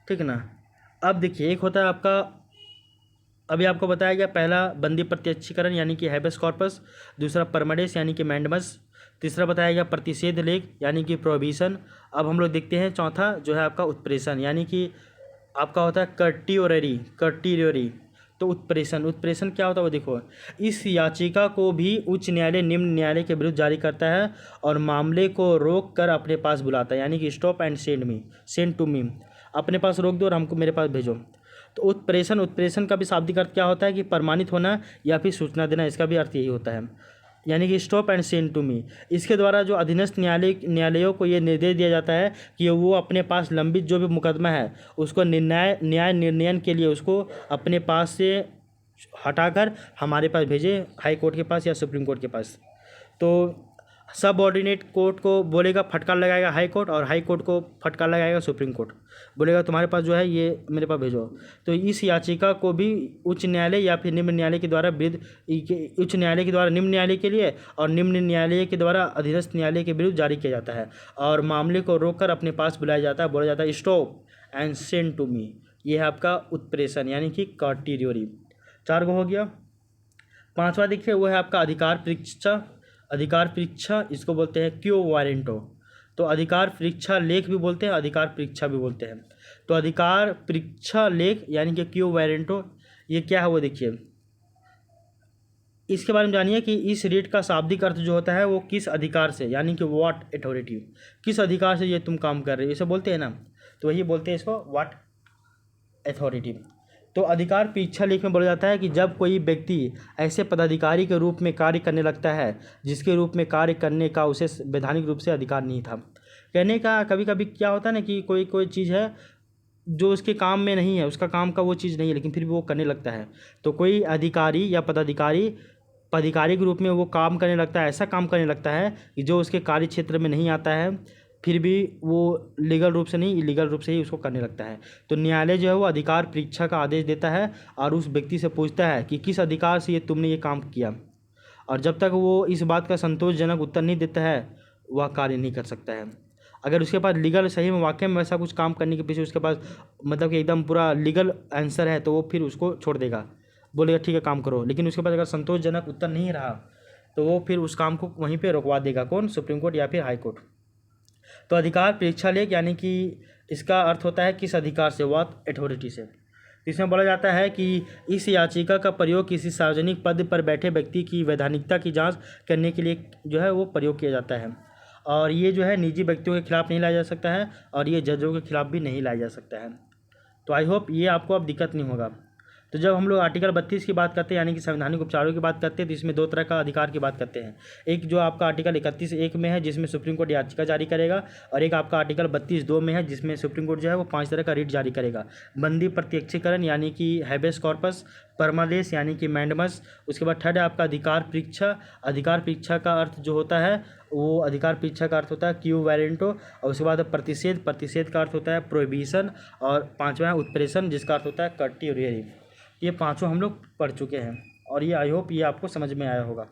ठीक है ना। अब देखिए एक होता है आपका, अभी आपको बताया गया पहला बंदी प्रत्यक्षीकरण यानी कि हैबेस कॉर्पस, दूसरा परमाडेस यानी कि मैंडमस, तीसरा बताया गया प्रतिषेध लेख यानी कि प्रोहिबिशन। अब हम लोग देखते हैं चौथा जो है आपका उत्प्रेषण यानी कि आपका होता है कर्टियोरी। तो उत्प्रेषण क्या होता है वो देखो, इस याचिका को भी उच्च न्यायालय निम्न न्यायालय के विरुद्ध जारी करता है और मामले को रोक कर अपने पास बुलाता है, यानी कि stop and send to me, अपने पास रोक दो और हमको मेरे पास भेजो। तो उत्प्रेषण का भी शाब्दिक अर्थ क्या होता है कि प्रमाणित होना या फिर सूचना देना, इसका भी अर्थ यही होता है, यानी कि stop and send to me. इसके द्वारा जो अधीनस्थ न्यायालयों को ये निर्देश दिया जाता है कि वो अपने पास लंबित जो भी मुकदमा है उसको न्याय निर्णयन के लिए उसको अपने पास से हटाकर हमारे पास भेजे, हाई कोर्ट के पास या सुप्रीम कोर्ट के पास। तो सबऑर्डिनेट कोर्ट को बोलेगा फटकार लगाएगा हाई कोर्ट, और हाई कोर्ट को फटकार लगाएगा सुप्रीम कोर्ट, बोलेगा तुम्हारे पास जो है ये मेरे पास भेजो। तो इस याचिका को भी उच्च न्यायालय या फिर निम्न न्यायालय के द्वारा उच्च न्यायालय के द्वारा निम्न न्यायालय के लिए और निम्न न्यायालय के द्वारा अधीनस्थ न्यायालय के विरुद्ध जारी किया जाता है, और मामले को रोककर अपने पास बुलाया जाता है, बोला जाता है stop and send to me. ये है आपका उत्प्रेषण यानी कि कार्टियोरी। 4 गो हो गया। 5वां देखिए वो है आपका अधिकार परीक्षा। अधिकार परीक्षा इसको बोलते हैं क्यो वारंटो। तो अधिकार परीक्षा लेख भी बोलते हैं, अधिकार परीक्षा भी बोलते हैं। तो अधिकार परीक्षा लेख यानी कि क्यो वारंटो ये क्या है वो देखिए, इसके बारे में जानिए कि इस रीट का शाब्दिक अर्थ जो होता है वो किस अधिकार से, यानी कि व्हाट अथॉरिटी, किस अधिकार से ये तुम काम कर रहे हो, इसे बोलते हैं ना, तो वही बोलते हैं इसको व्हाट अथॉरिटी। तो अधिकार परीक्षा लेख में बोला जाता है कि जब कोई व्यक्ति ऐसे पदाधिकारी के रूप में कार्य करने लगता है जिसके रूप में कार्य करने का उसे वैधानिक रूप से अधिकार नहीं था। कहने का कभी कभी क्या होता है ना कि कोई चीज़ है जो उसके काम में नहीं है, उसका काम का वो चीज़ नहीं है, लेकिन फिर भी वो करने लगता है। तो कोई अधिकारी या पदाधिकारी के रूप में वो काम करने लगता है, ऐसा काम करने लगता है कि जो उसके कार्य क्षेत्र में नहीं आता है, फिर भी वो लीगल रूप से नहीं इलीगल रूप से ही उसको करने लगता है। तो न्यायालय जो है वो अधिकार परीक्षा का आदेश देता है और उस व्यक्ति से पूछता है कि किस अधिकार से तुमने ये काम किया, और जब तक वो इस बात का संतोषजनक उत्तर नहीं देता है वह कार्य नहीं कर सकता है। अगर उसके पास लीगल सही में वाकई में वैसा कुछ काम करने के पीछे उसके पास मतलब कि एकदम पूरा लीगल आंसर है तो वो फिर उसको छोड़ देगा, बोलेगा ठीक है काम करो। लेकिन उसके पास अगर संतोषजनक उत्तर नहीं रहा तो वो फिर उस काम को वहीं पे रुकवा देगा, कौन, सुप्रीम कोर्ट या फिर हाई कोर्ट। तो अधिकार परीक्षा लेख यानी कि इसका अर्थ होता है किस अधिकार से, व्हाट अथॉरिटी से। इसमें बोला जाता है कि इस याचिका का प्रयोग किसी सार्वजनिक पद पर बैठे व्यक्ति की वैधानिकता की जांच करने के लिए जो है वो प्रयोग किया जाता है, और ये जो है निजी व्यक्तियों के खिलाफ नहीं लाया जा सकता है और ये जजों के खिलाफ भी नहीं लाया जा सकता है। तो आई होप ये आपको अब दिक्कत नहीं होगा। तो जब हम लोग आर्टिकल 32 की बात करते हैं यानी कि संवैधानिक उपचारों की बात करते हैं तो इसमें 2 तरह का अधिकार की बात करते हैं। एक जो आपका आर्टिकल 31(1) में है जिसमें सुप्रीम कोर्ट याचिका जारी करेगा, और एक आपका आर्टिकल 32(2) में है जिसमें सुप्रीम कोर्ट जो है वो 5 तरह का रिट जारी करेगा। बंदी प्रत्यक्षीकरण यानी कि हैबेस कॉर्पस, परमादेश यानी कि मैंडमस। उसके बाद थर्ड है आपका अधिकार परीक्षा। अधिकार परीक्षा का अर्थ जो होता है वो अधिकार परीक्षा का अर्थ होता है क्यू वारंटो, और उसके बाद प्रतिषेध। प्रतिषेध का अर्थ होता है प्रोहिबिशन, और 5वां है उत्प्रेषण जिसका अर्थ होता है कर्टियोरी। ये 5 हम लोग पढ़ चुके हैं और ये आई होप ये आपको समझ में आया होगा।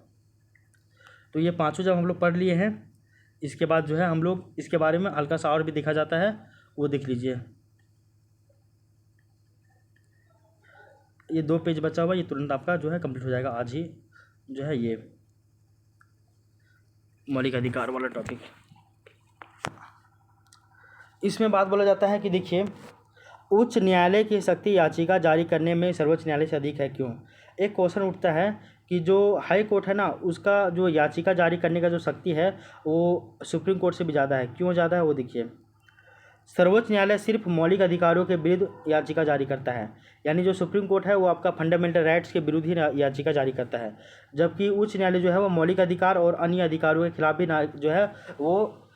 तो ये 5 जब हम लोग पढ़ लिए हैं इसके बाद जो है हम लोग इसके बारे में हल्का सा और भी देखा जाता है, वो देख लीजिए। ये 2 पेज बचा हुआ, ये तुरंत आपका जो है कंप्लीट हो जाएगा आज ही, जो है ये मौलिक अधिकार वाला टॉपिक। इसमें बात बोला जाता है कि देखिए उच्च न्यायालय की शक्ति याचिका जारी करने में सर्वोच्च न्यायालय से अधिक है, क्यों। एक क्वेश्चन उठता है कि जो हाई कोर्ट है ना उसका जो याचिका जारी करने का जो शक्ति है वो सुप्रीम कोर्ट से भी ज़्यादा है। क्यों ज़्यादा है वो देखिए, सर्वोच्च न्यायालय सिर्फ मौलिक अधिकारों के विरुद्ध याचिका जारी करता है, यानी जो सुप्रीम कोर्ट है वो आपका फंडामेंटल राइट्स के विरुद्ध ही याचिका जारी करता है, जबकि उच्च न्यायालय जो है वो मौलिक अधिकार और अन्य अधिकारों के खिलाफ भी जो है वो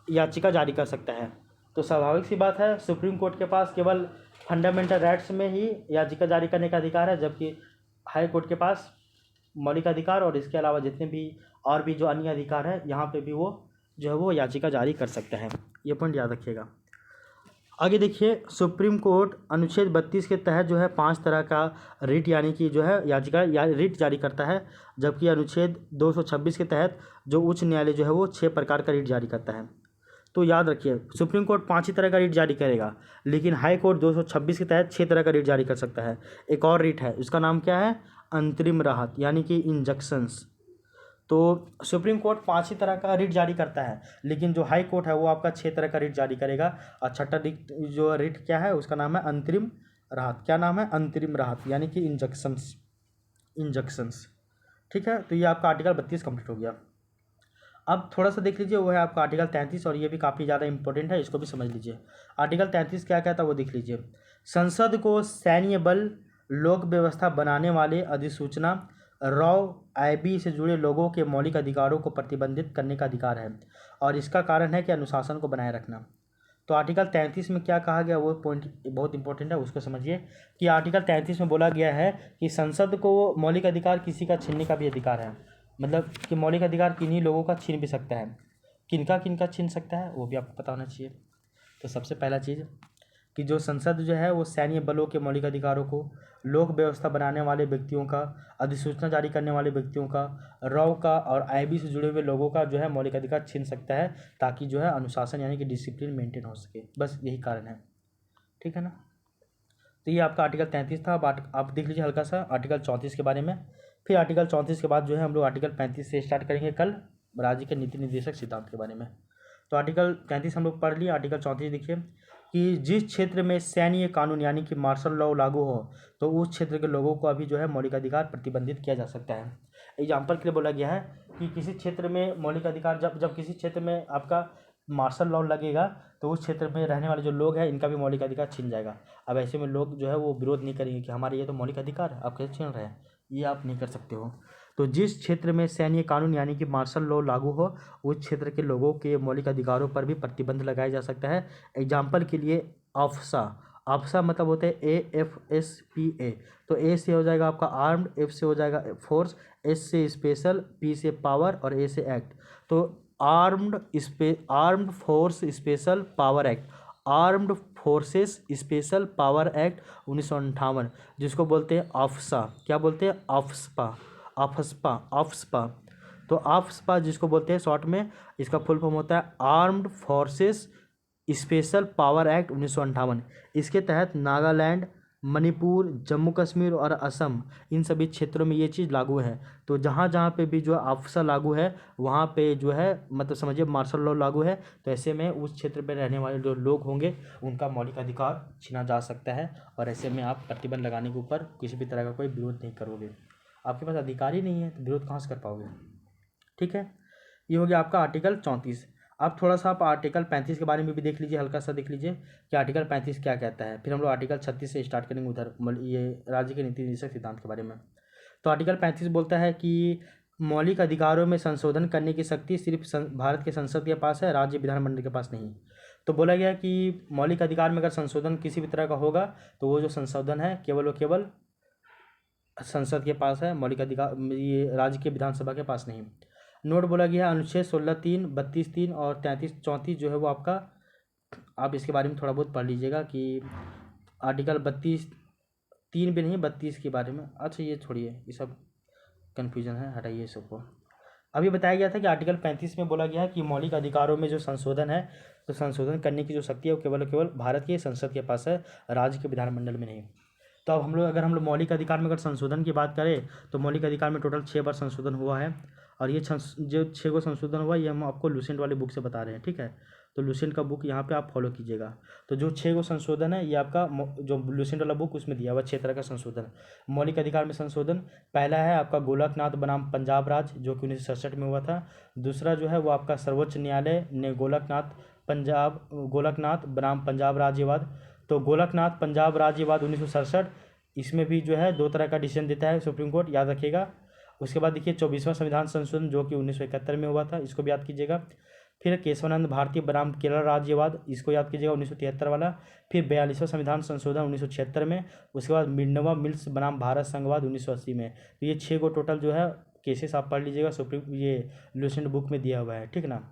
याचिका जारी कर सकता है। तो स्वाभाविक सी बात है सुप्रीम कोर्ट के पास केवल फंडामेंटल राइट्स में ही याचिका जारी करने का अधिकार है, जबकि हाई कोर्ट के पास मौलिक अधिकार और इसके अलावा जितने भी और भी जो अन्य अधिकार है यहाँ पे भी वो जो है वो याचिका जारी कर सकता है। ये पॉइंट याद रखिएगा। आगे देखिए सुप्रीम कोर्ट अनुच्छेद 32 के तहत जो है 5 तरह का रिट यानी कि जो है याचिका या रिट जारी करता है, जबकि अनुच्छेद 226 के तहत जो उच्च न्यायालय जो है वो 6 प्रकार का रिट जारी करता है। तो याद रखिए सुप्रीम कोर्ट 5 ही तरह का रिट जारी करेगा, लेकिन हाई कोर्ट 226 के तहत 6 तरह का रिट जारी कर सकता है। एक और रिट है, उसका नाम क्या है, अंतरिम राहत यानी कि इंजंक्शंस। तो सुप्रीम कोर्ट 5 ही तरह का रिट जारी करता है, लेकिन जो हाई कोर्ट है वो आपका 6 तरह का रिट जारी करेगा। और छठा रिट जो रिट क्या है उसका नाम है अंतरिम राहत। क्या नाम है, अंतरिम राहत यानी कि इंजंक्शंस। ठीक है, तो ये आपका आर्टिकल 32 कंप्लीट हो गया। अब थोड़ा सा देख लीजिए वो है आपका आर्टिकल 33, और ये भी काफ़ी ज़्यादा इंपॉर्टेंट है, इसको भी समझ लीजिए। आर्टिकल 33 क्या कहता है वो देख लीजिए। संसद को सैन्य बल, लोक व्यवस्था बनाने वाले अधिसूचना, रॉ आईबी से जुड़े लोगों के मौलिक अधिकारों को प्रतिबंधित करने का अधिकार है, और इसका कारण है कि अनुशासन को बनाए रखना। तो आर्टिकल 33 में क्या कहा गया वो पॉइंट बहुत इंपॉर्टेंट है, उसको समझिए कि आर्टिकल 33 में बोला गया है कि संसद को मौलिक अधिकार किसी का छीनने का भी अधिकार है। मतलब कि मौलिक अधिकार किन्हीं लोगों का छीन भी सकता है। किनका छीन सकता है वो भी आपको पता होना चाहिए। तो सबसे पहला चीज़ कि जो संसद जो है वो सैन्य बलों के मौलिक अधिकारों को, लोक व्यवस्था बनाने वाले व्यक्तियों का, अधिसूचना जारी करने वाले व्यक्तियों का, रॉ का और आईबी से जुड़े हुए लोगों का जो है मौलिक अधिकार छीन सकता है, ताकि जो है अनुशासन यानी कि डिसिप्लिन मेंटेन हो सके। बस यही कारण है, ठीक है ना। तो ये आपका आर्टिकल 33 था। अब आप देख लीजिए हल्का सा आर्टिकल 34 के बारे में। फिर आर्टिकल 34 के बाद जो है हम लोग आर्टिकल 35 से स्टार्ट करेंगे कल, राज्य के नीति निर्देशक सिद्धांत के बारे में। तो आर्टिकल 33 हम लोग पढ़ लिए। आर्टिकल 34 देखिए कि जिस क्षेत्र में सैन्य कानून यानी कि मार्शल लॉ लागू हो, तो उस क्षेत्र के लोगों को अभी जो है मौलिक अधिकार प्रतिबंधित किया जा सकता है। एग्जाम्पल के लिए बोला गया है कि किसी क्षेत्र में मौलिक अधिकार, जब किसी क्षेत्र में आपका मार्शल लॉ लगेगा, तो उस क्षेत्र में रहने वाले जो लोग हैं इनका भी मौलिक अधिकार छीन जाएगा। अब ऐसे में लोग जो है वो विरोध नहीं करेंगे कि हमारे ये तो मौलिक अधिकार है, आप कैसे छीन रहे हैं, ये आप नहीं कर सकते हो। तो जिस क्षेत्र में सैन्य कानून यानी कि मार्शल लॉ लागू हो, उस क्षेत्र के लोगों के मौलिक अधिकारों पर भी प्रतिबंध लगाया जा सकता है। एग्जाम्पल के लिए आफ्सा, आफ्सा मतलब होता है AFSPA। तो ए से हो जाएगा आपका आर्म्ड, एफ से हो जाएगा फोर्स, एस से स्पेशल, पी से पावर और ए से एक्ट। तो armed force special power act, armed forces special power act 1958, जिसको बोलते हैं आफ्सा। क्या बोलते हैं? AFSPA, AFSPA, AFSPA. तो आफ्सपा जिसको बोलते हैं शॉर्ट में, इसका फुल फॉर्म होता है armed forces special power act 1958। इसके तहत नागालैंड, मणिपुर, जम्मू कश्मीर और असम, इन सभी क्षेत्रों में ये चीज़ लागू है। तो जहाँ जहाँ पे भी जो आफ्सा लागू है वहाँ पे जो है मतलब समझिए मार्शल लॉ लागू है, तो ऐसे में उस क्षेत्र में रहने वाले जो लोग होंगे उनका मौलिक अधिकार छीना जा सकता है। और ऐसे में आप प्रतिबंध लगाने के ऊपर किसी भी तरह का कोई विरोध नहीं करोगे। आपके पास अधिकार ही नहीं है तो विरोध कहाँ से कर पाओगे, ठीक है। ये हो गया आपका आर्टिकल 34। अब थोड़ा सा आप आर्टिकल 35 के बारे में भी देख लीजिए, हल्का सा देख लीजिए कि आर्टिकल 35 क्या कहता है। फिर हम लोग आर्टिकल 36 से स्टार्ट करेंगे उधर ये राज्य के नीति निर्देशक सिद्धांत के बारे में। तो आर्टिकल 35 बोलता है कि मौलिक अधिकारों में संशोधन करने की शक्ति सिर्फ भारत के संसद के पास है, राज्य विधानमंडल के पास नहीं। तो बोला गया कि मौलिक अधिकार में अगर संशोधन किसी भी तरह का होगा तो वो जो संशोधन है केवल और केवल संसद के पास है, मौलिक अधिकार ये राज्य के विधानसभा के पास नहीं। नोट बोला गया है अनुच्छेद 16(3), 32(3) और 33-34 जो है वो आपका, आप इसके बारे में थोड़ा बहुत पढ़ लीजिएगा कि आर्टिकल 32(3) भी नहीं 32 के बारे में। अच्छा ये छोड़िए, ये सब कन्फ्यूजन है, हटाइए सबको। अभी बताया गया था कि आर्टिकल 35 में बोला गया है कि मौलिक अधिकारों में जो संशोधन है, तो संशोधन करने की जो शक्ति है वो केवल केवल भारत के संसद के पास है, राज्य के विधानमंडल में नहीं। तो अब अगर हम लोग मौलिक अधिकार में अगर संशोधन की बात करें तो मौलिक अधिकार में टोटल 6 बार संशोधन हुआ है। और ये जो 6 को संशोधन हुआ ये हम आपको लुसेंट वाली बुक से बता रहे हैं, ठीक है। तो लुसेंट का बुक यहाँ पे आप फॉलो कीजिएगा। तो जो 6 को संशोधन है ये आपका जो लुसेंट वाला बुक उसमें दिया हुआ 6 तरह का संशोधन। मौलिक अधिकार में संशोधन पहला है आपका गोलकनाथ बनाम पंजाब राज्य जो कि 1967 में हुआ था। दूसरा जो है वो आपका सर्वोच्च न्यायालय ने गोलकनाथ बनाम पंजाब राज्यवाद। तो गोलकनाथ पंजाब राज्यवाद 1967, इसमें भी जो है 2 तरह का डिसीजन देता है सुप्रीम कोर्ट, याद रखिएगा। उसके बाद देखिए 24वां संविधान संशोधन जो कि 1971 में हुआ था, इसको भी याद कीजिएगा। फिर केशवानंद भारती बनाम केरल राज्यवाद, इसको याद कीजिएगा 1973 वाला। फिर 42वां संविधान संशोधन 1976 में। उसके बाद मिंडवा मिल्स बनाम भारत संघवाद 1980 में। तो ये 6 को टोटल जो है केसेस आप पढ़ लीजिएगा, सुप्रीम ये लुसेंट बुक में दिया हुआ है, ठीक ना।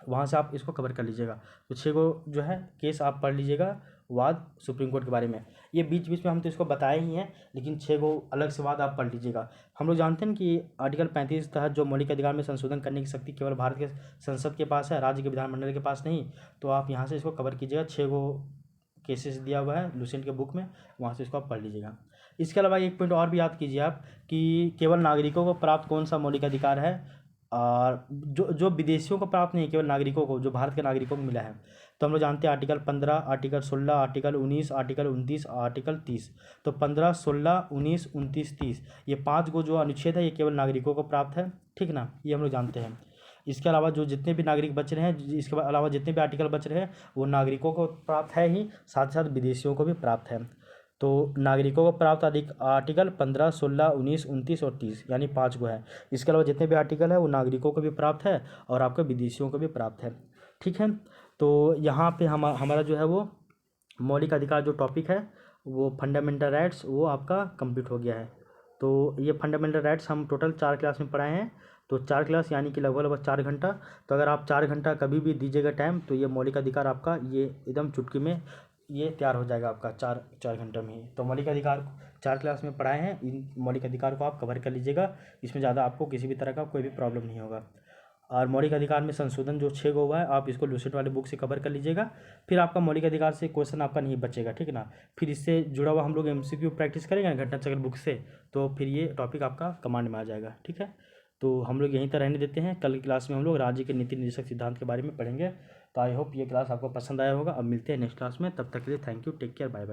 वहाँ से आप इसको कवर कर लीजिएगा। तो 6 को जो है केस आप पढ़ लीजिएगा वाद सुप्रीम कोर्ट के बारे में। ये बीच बीच में हम तो इसको बताए ही हैं, लेकिन 6 को अलग से वाद आप पढ़ लीजिएगा। हम लोग जानते हैं कि आर्टिकल 35 तहत जो मौलिक अधिकार में संशोधन करने की शक्ति केवल भारत के संसद के पास है, राज्य के विधानमंडल के पास नहीं। तो आप यहाँ से इसको कवर कीजिएगा, 6 को केसेस दिया हुआ है लुसेंट के बुक में, वहाँ से इसको आप पढ़ लीजिएगा। इसके अलावा एक पॉइंट और भी याद कीजिए आप कि केवल नागरिकों को प्राप्त कौन सा मौलिक अधिकार है, और जो विदेशियों को प्राप्त नहीं, केवल नागरिकों को, जो भारत के नागरिकों को मिला है। तो हम लोग जानते हैं article 15, article 16, article 19, article 29, article 30। तो 15, 16, 19, 29, 30 ये 5 को जो अनुच्छेद है ये केवल नागरिकों को प्राप्त है, ठीक ना, ये हम लोग जानते हैं। इसके अलावा जो जितने भी नागरिक बच रहे हैं, इसके अलावा जितने भी आर्टिकल बच रहे हैं वो नागरिकों को प्राप्त है ही, साथ साथ विदेशियों को भी प्राप्त है। तो नागरिकों को प्राप्त आर्टिकल 15, 16, 19, 29 और 30 यानी 5 को है। इसके अलावा जितने भी आर्टिकल है वो नागरिकों को भी प्राप्त है और आपके विदेशियों को भी प्राप्त है, ठीक है। तो यहाँ पे हमारा जो है वो मौलिक अधिकार जो टॉपिक है वो फंडामेंटल राइट्स वो आपका कंप्लीट हो गया है। तो ये फंडामेंटल राइट्स हम टोटल 4 क्लास में पढ़ाए हैं। तो 4 क्लास यानी कि लगभग 4 घंटा। तो अगर आप 4 घंटा कभी भी दीजिएगा टाइम, तो ये मौलिक अधिकार आपका ये एकदम चुटकी में ये तैयार हो जाएगा आपका 4 घंटे में ही। तो मौलिक अधिकार 4 क्लास में पढ़ाए हैं, इन मौलिक अधिकार को आप कवर कर लीजिएगा। इसमें ज़्यादा आपको किसी भी तरह का कोई भी प्रॉब्लम नहीं होगा। और मौलिक अधिकार में संशोधन जो 6 हुआ है, आप इसको लूसेंट वाले बुक से कवर कर लीजिएगा। फिर आपका मौलिक अधिकार से क्वेश्चन आपका नहीं बचेगा, ठीक है ना। फिर इससे जुड़ा हुआ हम लोग MCQ प्रैक्टिस करेंगे ना घटना चक्र बुक से, तो फिर ये टॉपिक आपका कमांड में आ जाएगा, ठीक है। तो हम लोग यहीं तक रहने देते हैं। कल की क्लास में हम लोग राज्य के नीति निर्देशक सिद्धांत के बारे में पढ़ेंगे। तो आई होप ये क्लास आपको पसंद आया होगा। अब मिलते हैं नेक्स्ट क्लास में, तब तक के लिए thank you, take care, bye bye.